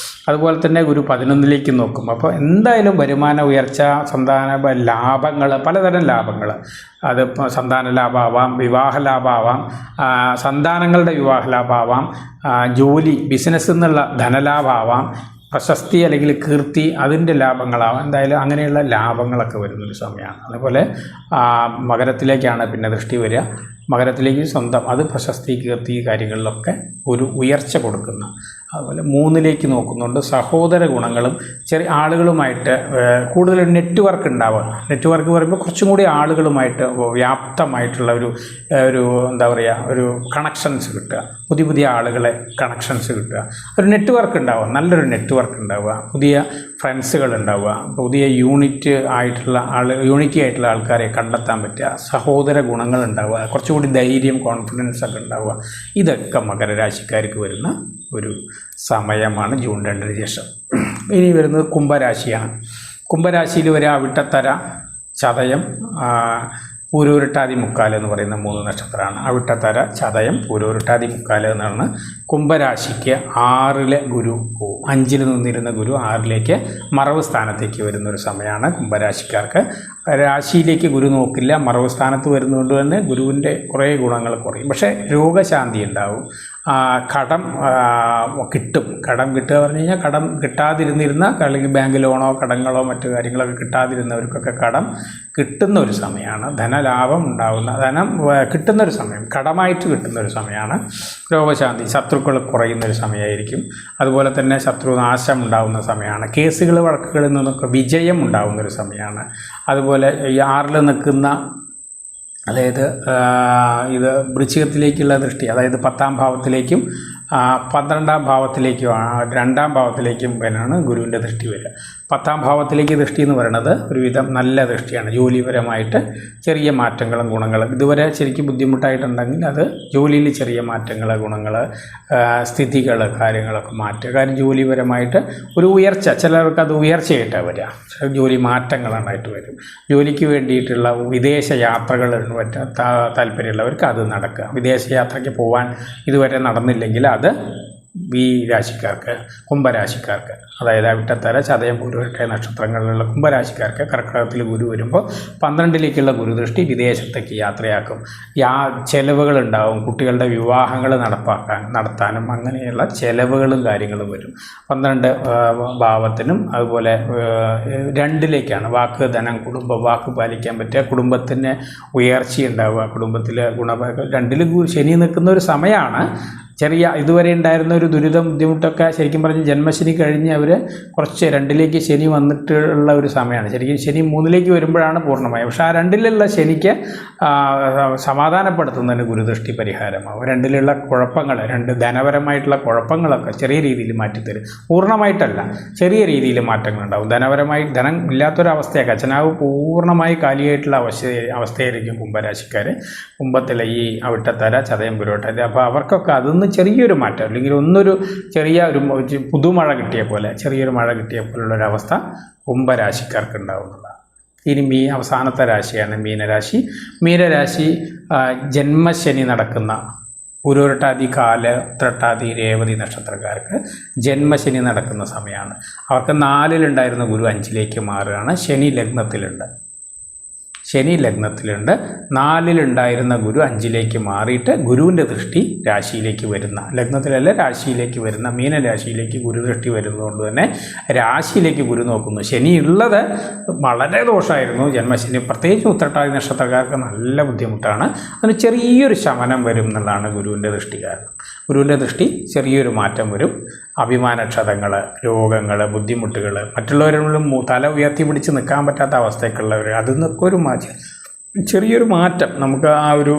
അതുപോലെ തന്നെ ഗുരു 11ലേക്ക് നോക്കും. അപ്പോൾ എന്തായാലും വരുമാന ഉയർച്ച, സന്താന ലാഭങ്ങൾ, പലതരം ലാഭങ്ങൾ, അത് സന്താന ലാഭമാവാം, വിവാഹ ലാഭമാവാം, സന്താനങ്ങളുടെ വിവാഹ ലാഭമാവാം, ജോലി ബിസിനസ്സിൽ നിന്നുള്ള ധനലാഭമാവാം, പ്രശസ്തി അല്ലെങ്കിൽ കീർത്തി അതിൻ്റെ ലാഭങ്ങളാവാം. എന്തായാലും അങ്ങനെയുള്ള ലാഭങ്ങളൊക്കെ വരുന്നൊരു സമയമാണ്. അതുപോലെ മകരത്തിലേക്കാണ് പിന്നെ ദൃഷ്ടി വരിക. മകരത്തിലേക്ക് സ്വന്തം അത് പ്രശസ്തി, കീർത്തി കാര്യങ്ങളിലൊക്കെ ഒരു ഉയർച്ച കൊടുക്കുന്ന. അതുപോലെ 3ലേക്ക് നോക്കുന്നുണ്ട്. സഹോദര ഗുണങ്ങളും ചെറിയ ആളുകളുമായിട്ട് കൂടുതൽ നെറ്റ്വർക്ക് ഉണ്ടാവുക. നെറ്റ്വർക്ക് പറയുമ്പോൾ കുറച്ചും കൂടി ആളുകളുമായിട്ട് വ്യാപ്തമായിട്ടുള്ള ഒരു എന്താ പറയുക, ഒരു കണക്ഷൻസ് കിട്ടുക, പുതിയ ആളുകളെ കണക്ഷൻസ് കിട്ടുക, ഒരു നെറ്റ്വർക്ക് ഉണ്ടാവുക, നല്ലൊരു നെറ്റ്വർക്ക് ഉണ്ടാവുക, പുതിയ ഫ്രണ്ട്സുകൾ ഉണ്ടാവുക, പുതിയ യൂണിറ്റി ആയിട്ടുള്ള ആൾക്കാരെ കണ്ടെത്താൻ പറ്റുക, സഹോദര ഗുണങ്ങൾ ഉണ്ടാവുക, കുറച്ചുകൂടി ധൈര്യം, കോൺഫിഡൻസ് ഒക്കെ ഉണ്ടാവുക. ഇതൊക്കെ മകരരാശിക്കാർക്ക് വരുന്ന ഒരു സമയമാണ് ജൂൺ 2 ശേഷം. ഇനി വരുന്നത് കുംഭരാശിയാണ്. കുംഭരാശിയിൽ വരെ അവിട്ടത്തര, ചതയം, പൂരോരുട്ടാതി മുക്കാൽ എന്ന് പറയുന്ന 3 നക്ഷത്രമാണ്. അവിട്ടത്തര, ചതയം, പൂരോരുട്ടാതി മുക്കാൽ എന്നാണ് കുംഭരാശിക്ക്. 6ലെ ഗുരു പോവും. 5ൽ നിന്നിരുന്ന ഗുരു 6ലേക്ക് മറവ് സ്ഥാനത്തേക്ക് വരുന്നൊരു സമയമാണ് കുംഭരാശിക്കാർക്ക്. രാശിയിലേക്ക് ഗുരു നോക്കില്ല, മറവ് സ്ഥാനത്ത് വരുന്നതുകൊണ്ട് തന്നെ ഗുരുവിൻ്റെ കുറേ ഗുണങ്ങൾ കുറയും. പക്ഷേ രോഗശാന്തി ഉണ്ടാവും, കടം കിട്ടും. കടം കിട്ടുക പറഞ്ഞു കഴിഞ്ഞാൽ കടം കിട്ടാതിരുന്നിരുന്ന, അല്ലെങ്കിൽ ബാങ്ക് ലോണോ കടങ്ങളോ മറ്റു കാര്യങ്ങളൊക്കെ കിട്ടാതിരുന്നവർക്കൊക്കെ കടം കിട്ടുന്ന ഒരു സമയമാണ്. ധനലാഭം ഉണ്ടാകുന്ന, ധനം കിട്ടുന്നൊരു സമയം, കടമായിട്ട് കിട്ടുന്നൊരു സമയമാണ്. രോഗശാന്തി, ശത്രുക്കൾ കുറയുന്നൊരു സമയമായിരിക്കും. അതുപോലെ തന്നെ ശത്രുനാശം ഉണ്ടാകുന്ന സമയമാണ്. കേസുകൾ, വഴക്കുകളിൽ നിന്നൊക്കെ വിജയം ഉണ്ടാകുന്നൊരു സമയമാണ്. അതുപോലെ ഈ 6ൽ നിൽക്കുന്ന, അതായത് ഇത് വൃശ്ചികത്തിലേക്കുള്ള ദൃഷ്ടി, അതായത് 10ാം ഭാവത്തിലേക്കും 12ാം ഭാവത്തിലേക്കുമാണ്, 2ാം ഭാവത്തിലേക്കും എന്നാണ് ഗുരുവിൻ്റെ ദൃഷ്ടി വരിക. 10ാം ഭാവത്തിലേക്ക് ദൃഷ്ടി എന്ന് പറയുന്നത് ഒരുവിധം നല്ല ദൃഷ്ടിയാണ്. ജോലിപരമായിട്ട് ചെറിയ മാറ്റങ്ങളും ഗുണങ്ങളും, ഇതുവരെ ശരിക്കും ബുദ്ധിമുട്ടായിട്ടുണ്ടെങ്കിൽ അത് ജോലിയിൽ ചെറിയ മാറ്റങ്ങൾ, ഗുണങ്ങൾ, സ്ഥിതികൾ, കാര്യങ്ങളൊക്കെ മാറ്റുക. കാര്യം ജോലിപരമായിട്ട് ഒരു ഉയർച്ച, ചിലർക്ക് അത് ഉയർച്ചയായിട്ടാണ് വരിക, ജോലി മാറ്റങ്ങളായിട്ട് വരും. ജോലിക്ക് വേണ്ടിയിട്ടുള്ള വിദേശ യാത്രകൾ താല്പര്യമുള്ളവർക്ക് അത് നടക്കുക. വിദേശ യാത്രയ്ക്ക് പോകാൻ ഇതുവരെ നടന്നില്ലെങ്കിൽ അത് ഈ രാശിക്കാർക്ക്, കുംഭരാശിക്കാർക്ക്, അതായത് അവിട്ടത്തര, ചതയം, പൂരോരുട്ടാതി നക്ഷത്രങ്ങളിലുള്ള കുംഭരാശിക്കാർക്ക് കർക്കിടകത്തിൽ ഗുരു വരുമ്പോൾ 12ലേക്കുള്ള ഗുരുദൃഷ്ടി വിദേശത്തേക്ക് യാത്രയാക്കും. ചെലവുകളുണ്ടാവും, കുട്ടികളുടെ വിവാഹങ്ങൾ നടത്താനും അങ്ങനെയുള്ള ചെലവുകളും കാര്യങ്ങളും വരും. 12 ഭാവത്തിനും അതുപോലെ 2ലേക്കാണ് വാക്ക്, ധനം, കുടുംബം, വാക്ക് പാലിക്കാൻ പറ്റുക, കുടുംബത്തിന് ഉയർച്ചയുണ്ടാവുക, കുടുംബത്തിൽ 2ൽ ശനി നിൽക്കുന്ന ഒരു സമയമാണ്. ചെറിയ ഇതുവരെ ഉണ്ടായിരുന്ന ഒരു ദുരിതം, ബുദ്ധിമുട്ടൊക്കെ ശരിക്കും പറഞ്ഞ് ജന്മശനി കഴിഞ്ഞ് അവർ കുറച്ച് 2ലേക്ക് ശനി വന്നിട്ടുള്ള ഒരു സമയമാണ്. ശരിക്കും ശനി 3ലേക്ക് വരുമ്പോഴാണ് പൂർണ്ണമായി. പക്ഷേ ആ 2ലുള്ള ശനിക്ക് സമാധാനപ്പെടുത്തുന്നതിന് ഗുരുദൃഷ്ടി പരിഹാരമാവും. 2ലുള്ള കുഴപ്പങ്ങൾ, 2 ധനപരമായിട്ടുള്ള കുഴപ്പങ്ങളൊക്കെ ചെറിയ രീതിയിൽ മാറ്റിത്തരും. പൂർണ്ണമായിട്ടല്ല, ചെറിയ രീതിയിൽ മാറ്റങ്ങളുണ്ടാവും. ധനപരമായി ധനം ഇല്ലാത്തൊരവസ്ഥയാണ്. ഖജനാവ് പൂർണ്ണമായി കാലിയായിട്ടുള്ള അവസ്ഥയായിരിക്കും കുംഭരാശിക്കാർ. കുംഭത്തിലെ ഈ അവിട്ടത്തര, ചതയം, പൂരോരുട്ടാതി. അപ്പോൾ അവർക്കൊക്കെ അതൊന്ന് ചെറിയൊരു മാറ്റം, അല്ലെങ്കിൽ ചെറിയ ഒരു പുതുമഴ കിട്ടിയ പോലെ, ചെറിയൊരു മഴ കിട്ടിയ പോലുള്ളൊരവസ്ഥ കുംഭരാശിക്കാർക്ക് ഉണ്ടാവുന്നതാണ്. ഇനി അവസാനത്തെ രാശിയാണ് മീനരാശി. മീനരാശി ജന്മശനി നടക്കുന്ന പൂരോരുട്ടാതി, കാല്, ഉത്രട്ടാതി, രേവതി നക്ഷത്രക്കാർക്ക് ജന്മശനി നടക്കുന്ന സമയമാണ്. അവർക്ക് 4ലുണ്ടായിരുന്ന ഗുരു 5ലേക്ക് മാറുകയാണ്. ശനി ലഗ്നത്തിലുണ്ട്. 4ലുണ്ടായിരുന്ന ഗുരു 5ലേക്ക് മാറിയിട്ട് ഗുരുവിൻ്റെ ദൃഷ്ടി രാശിയിലേക്ക് വരുന്ന, ലഗ്നത്തിലല്ല രാശിയിലേക്ക് വരുന്ന മീനരാശിയിലേക്ക് ഗുരുദൃഷ്ടി വരുന്നതുകൊണ്ട് തന്നെ രാശിയിലേക്ക് ഗുരു നോക്കുന്നു. ശനി ഉള്ളത് വളരെ ദോഷമായിരുന്നു, ജന്മശനി. പ്രത്യേകിച്ച് ഉത്രട്ടാതി നക്ഷത്രക്കാർക്ക് നല്ല ബുദ്ധിമുട്ടാണ്. അതിന് ചെറിയൊരു ശമനം വരും എന്നുള്ളതാണ് ഗുരുവിൻ്റെ ദൃഷ്ടി കാരണം. ഗുരുവിൻ്റെ ദൃഷ്ടി ചെറിയൊരു മാറ്റം വരും. അഭിമാനക്ഷതങ്ങൾ, രോഗങ്ങൾ, ബുദ്ധിമുട്ടുകൾ, മറ്റുള്ളവരിലും തല ഉയർത്തി പിടിച്ച് നിൽക്കാൻ പറ്റാത്ത അവസ്ഥയൊക്കെയുള്ളവർ, അതിൽ നിന്നൊക്കെ ഒരു ചെറിയൊരു മാറ്റം, നമുക്ക് ആ ഒരു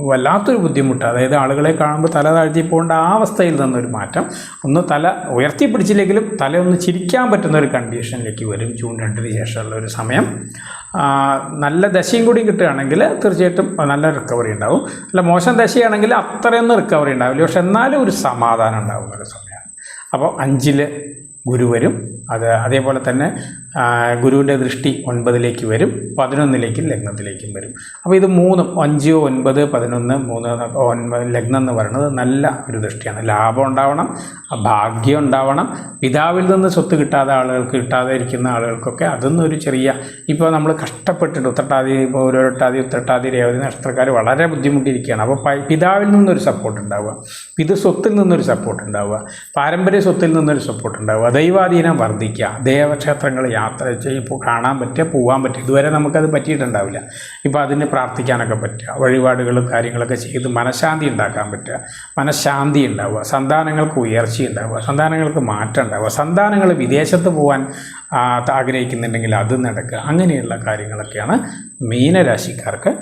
വല്ലാത്തൊരു ബുദ്ധിമുട്ട്, അതായത് ആളുകളെ കാണുമ്പോൾ തല താഴ്ത്തി പോകേണ്ട ആ അവസ്ഥയിൽ നിന്നൊരു മാറ്റം, ഒന്ന് തല ഉയർത്തി പിടിച്ചില്ലെങ്കിലും തല ഒന്ന് ചിരിക്കാൻ പറ്റുന്ന ഒരു കണ്ടീഷനിലേക്ക് വരും ജൂൺ 2 ശേഷമുള്ള ഒരു സമയം. നല്ല ദശയും കൂടി കിട്ടുകയാണെങ്കിൽ തീർച്ചയായിട്ടും നല്ല റിക്കവറി ഉണ്ടാവും. അല്ല മോശം ദശയാണെങ്കിൽ അത്രയൊന്നും റിക്കവറി ഉണ്ടാവില്ല, പക്ഷെ എന്നാലും ഒരു സമാധാനം ഉണ്ടാകുന്ന ഒരു സമയമാണ്. അപ്പോൾ 5-ൽ ഗുരു വരും. അതേപോലെ തന്നെ ഗുരുവിൻ്റെ ദൃഷ്ടി 9ലേക്ക് വരും, 11ലേക്കും ലഗ്നത്തിലേക്കും വരും. അപ്പോൾ ഇത് 3, 5, 9, 11, 3, 9 ലഗ്നം എന്ന് പറയുന്നത് നല്ല ഒരു ദൃഷ്ടിയാണ്. ലാഭം ഉണ്ടാവണം, ഭാഗ്യം ഉണ്ടാവണം. പിതാവിൽ നിന്ന് സ്വത്ത് കിട്ടാതെ ഇരിക്കുന്ന ആളുകൾക്കൊക്കെ അതൊന്നൊരു ചെറിയ, ഇപ്പോൾ നമ്മൾ കഷ്ടപ്പെട്ടിട്ട് ഉത്രട്ടാതി, ഉത്രട്ടാതി, രേവതി നക്ഷത്രക്കാർ വളരെ ബുദ്ധിമുട്ടിയിരിക്കുകയാണ്. അപ്പോൾ പിതാവിൽ നിന്നൊരു സപ്പോർട്ട് ഉണ്ടാവുക, പിതൃസ്വത്തിൽ നിന്നൊരു സപ്പോർട്ട് ഉണ്ടാവുക, പാരമ്പര്യ സ്വത്തിൽ നിന്നൊരു സപ്പോർട്ട് ഉണ്ടാവുക, ദൈവാധീനം വർദ്ധിക്കുക, ദേവക്ഷേത്രങ്ങൾ യാത്ര ഇപ്പോൾ കാണാൻ പറ്റുക, പോകാൻ പറ്റുക. ഇതുവരെ നമുക്കത് പറ്റിയിട്ടുണ്ടാവില്ല. ഇപ്പോൾ അതിന് പ്രാർത്ഥിക്കാനൊക്കെ പറ്റുക, വഴിപാടുകളും കാര്യങ്ങളൊക്കെ ചെയ്ത് മനഃശാന്തി ഉണ്ടാക്കാൻ പറ്റുക, മനഃശാന്തി ഉണ്ടാവുക, സന്താനങ്ങൾക്ക് ഉയർച്ച ഉണ്ടാവുക, സന്താനങ്ങൾക്ക് മാറ്റം ഉണ്ടാവുക, സന്താനങ്ങൾ വിദേശത്ത് പോകാൻ ആഗ്രഹിക്കുന്നുണ്ടെങ്കിൽ അത് നടക്കുക. അങ്ങനെയുള്ള കാര്യങ്ങളൊക്കെയാണ് മീനരാശിക്കാർക്ക്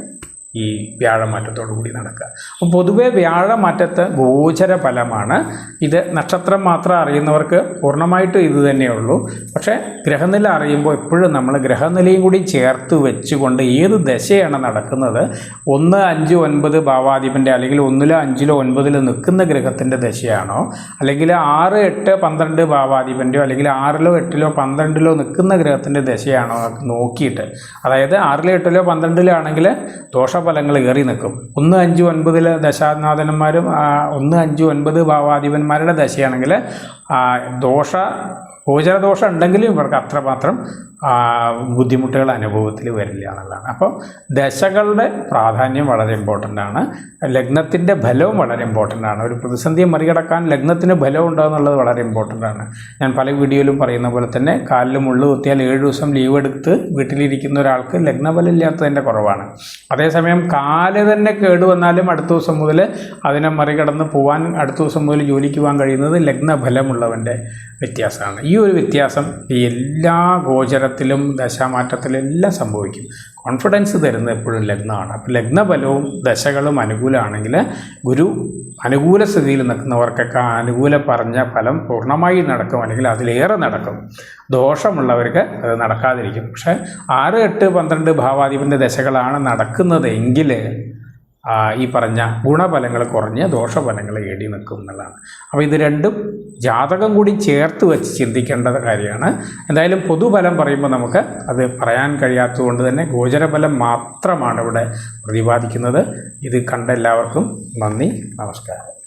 ഈ വ്യാഴമാറ്റത്തോടു കൂടി നടക്കുക. അപ്പോൾ പൊതുവെ വ്യാഴമാറ്റത്തെ ഗോചര ഫലമാണ് ഇത്. നക്ഷത്രം മാത്രം അറിയുന്നവർക്ക് പൂർണ്ണമായിട്ടും ഇത് തന്നെയുള്ളൂ. പക്ഷേ ഗ്രഹനില അറിയുമ്പോൾ എപ്പോഴും നമ്മൾ ഗ്രഹനിലയും കൂടി ചേർത്ത് വെച്ചുകൊണ്ട് ഏത് ദശയാണ് നടക്കുന്നത്, 1, 5, 9 ഭാവാധിപൻ്റെ അല്ലെങ്കിൽ 1-ലോ 5-ലോ 9-ലോ നിൽക്കുന്ന ഗ്രഹത്തിൻ്റെ ദശയാണോ, അല്ലെങ്കിൽ 6, 8, 12 ഭാവാധിപൻ്റെയോ അല്ലെങ്കിൽ 6-ലോ 8-ലോ 12-ലോ നിൽക്കുന്ന ഗ്രഹത്തിൻ്റെ ദശയാണോ നോക്കിയിട്ട്, അതായത് 6-ലോ 8-ലോ 12-ലോ ആണെങ്കിൽ ദോഷഫലങ്ങൾ ഏറി നിൽക്കും. 1, 5, 9-ലെ ദശാനാഥന്മാരും 1, 5, 9 ഭാവാധിപന്മാരുടെ ദശയാണെങ്കിൽ ഗോചരദോഷം ഉണ്ടെങ്കിലും ഇവർക്ക് അത്രമാത്രം ബുദ്ധിമുട്ടുകൾ അനുഭവത്തിൽ വരില്ല എന്നുള്ളതാണ്. അപ്പോൾ ദശകളുടെ പ്രാധാന്യം വളരെ ഇമ്പോർട്ടൻ്റ് ആണ്. ലഗ്നത്തിൻ്റെ ബലവും വളരെ ഇമ്പോർട്ടൻ്റ് ആണ്. ഒരു പ്രതിസന്ധിയെ മറികടക്കാൻ ലഗ്നത്തിന് ബലം ഉണ്ടോ എന്നുള്ളത് വളരെ ഇമ്പോർട്ടൻ്റ് ആണ്. ഞാൻ പല വീഡിയോയിലും പറയുന്ന പോലെ തന്നെ കാലിൽ മുള്ളു കുത്തിയാൽ 7 ദിവസം ലീവ് എടുത്ത് വീട്ടിലിരിക്കുന്ന ഒരാൾക്ക് ലഗ്നബലം ഇല്ലാത്തതിൻ്റെ കുറവാണ്. അതേസമയം കാല് തന്നെ കേടുവന്നാലും അടുത്ത ദിവസം മുതൽ അതിനെ മറികടന്ന് പോകാൻ, അടുത്ത ദിവസം മുതൽ ജോലിക്ക് പോകാൻ കഴിയുന്നത് ലഗ്നബലമുള്ളവൻ്റെ വ്യത്യാസമാണ്. ഈ ഒരു വ്യത്യാസം ഈ എല്ലാ ഗോചരത്തിലും ദശാമാറ്റത്തിലും എല്ലാം സംഭവിക്കും. കോൺഫിഡൻസ് തരുന്നത് എപ്പോഴും ലഗ്നമാണ്. അപ്പോൾ ലഗ്നബലവും ദശകളും അനുകൂലമാണെങ്കിൽ ഗുരു അനുകൂല സ്ഥിതിയിൽ നിൽക്കുന്നവർക്കൊക്കെ അനുകൂല പറഞ്ഞ ഫലം പൂർണ്ണമായി നടക്കും, അല്ലെങ്കിൽ അതിലേറെ നടക്കും. ദോഷമുള്ളവർക്ക് അത് നടക്കാതിരിക്കും. പക്ഷേ 6, 8, 12 ഭാവാധിപൻ്റെ ദശകളാണ് നടക്കുന്നതെങ്കിൽ ഈ പറഞ്ഞ ഗുണഫലങ്ങൾ കുറഞ്ഞ് ദോഷഫലങ്ങൾ ഏടി നിൽക്കും എന്നുള്ളതാണ്. അപ്പോൾ ഇത് രണ്ടും ജാതകം കൂടി ചേർത്ത് വെച്ച് ചിന്തിക്കേണ്ട കാര്യമാണ്. എന്തായാലും പൊതുഫലം പറയുമ്പോൾ നമുക്ക് അത് പറയാൻ കഴിയാത്തതുകൊണ്ട് തന്നെ ഗോചരഫലം മാത്രമാണ് ഇവിടെ പ്രതിപാദിക്കുന്നത്. ഇത് കണ്ട എല്ലാവർക്കും നന്ദി, നമസ്കാരം.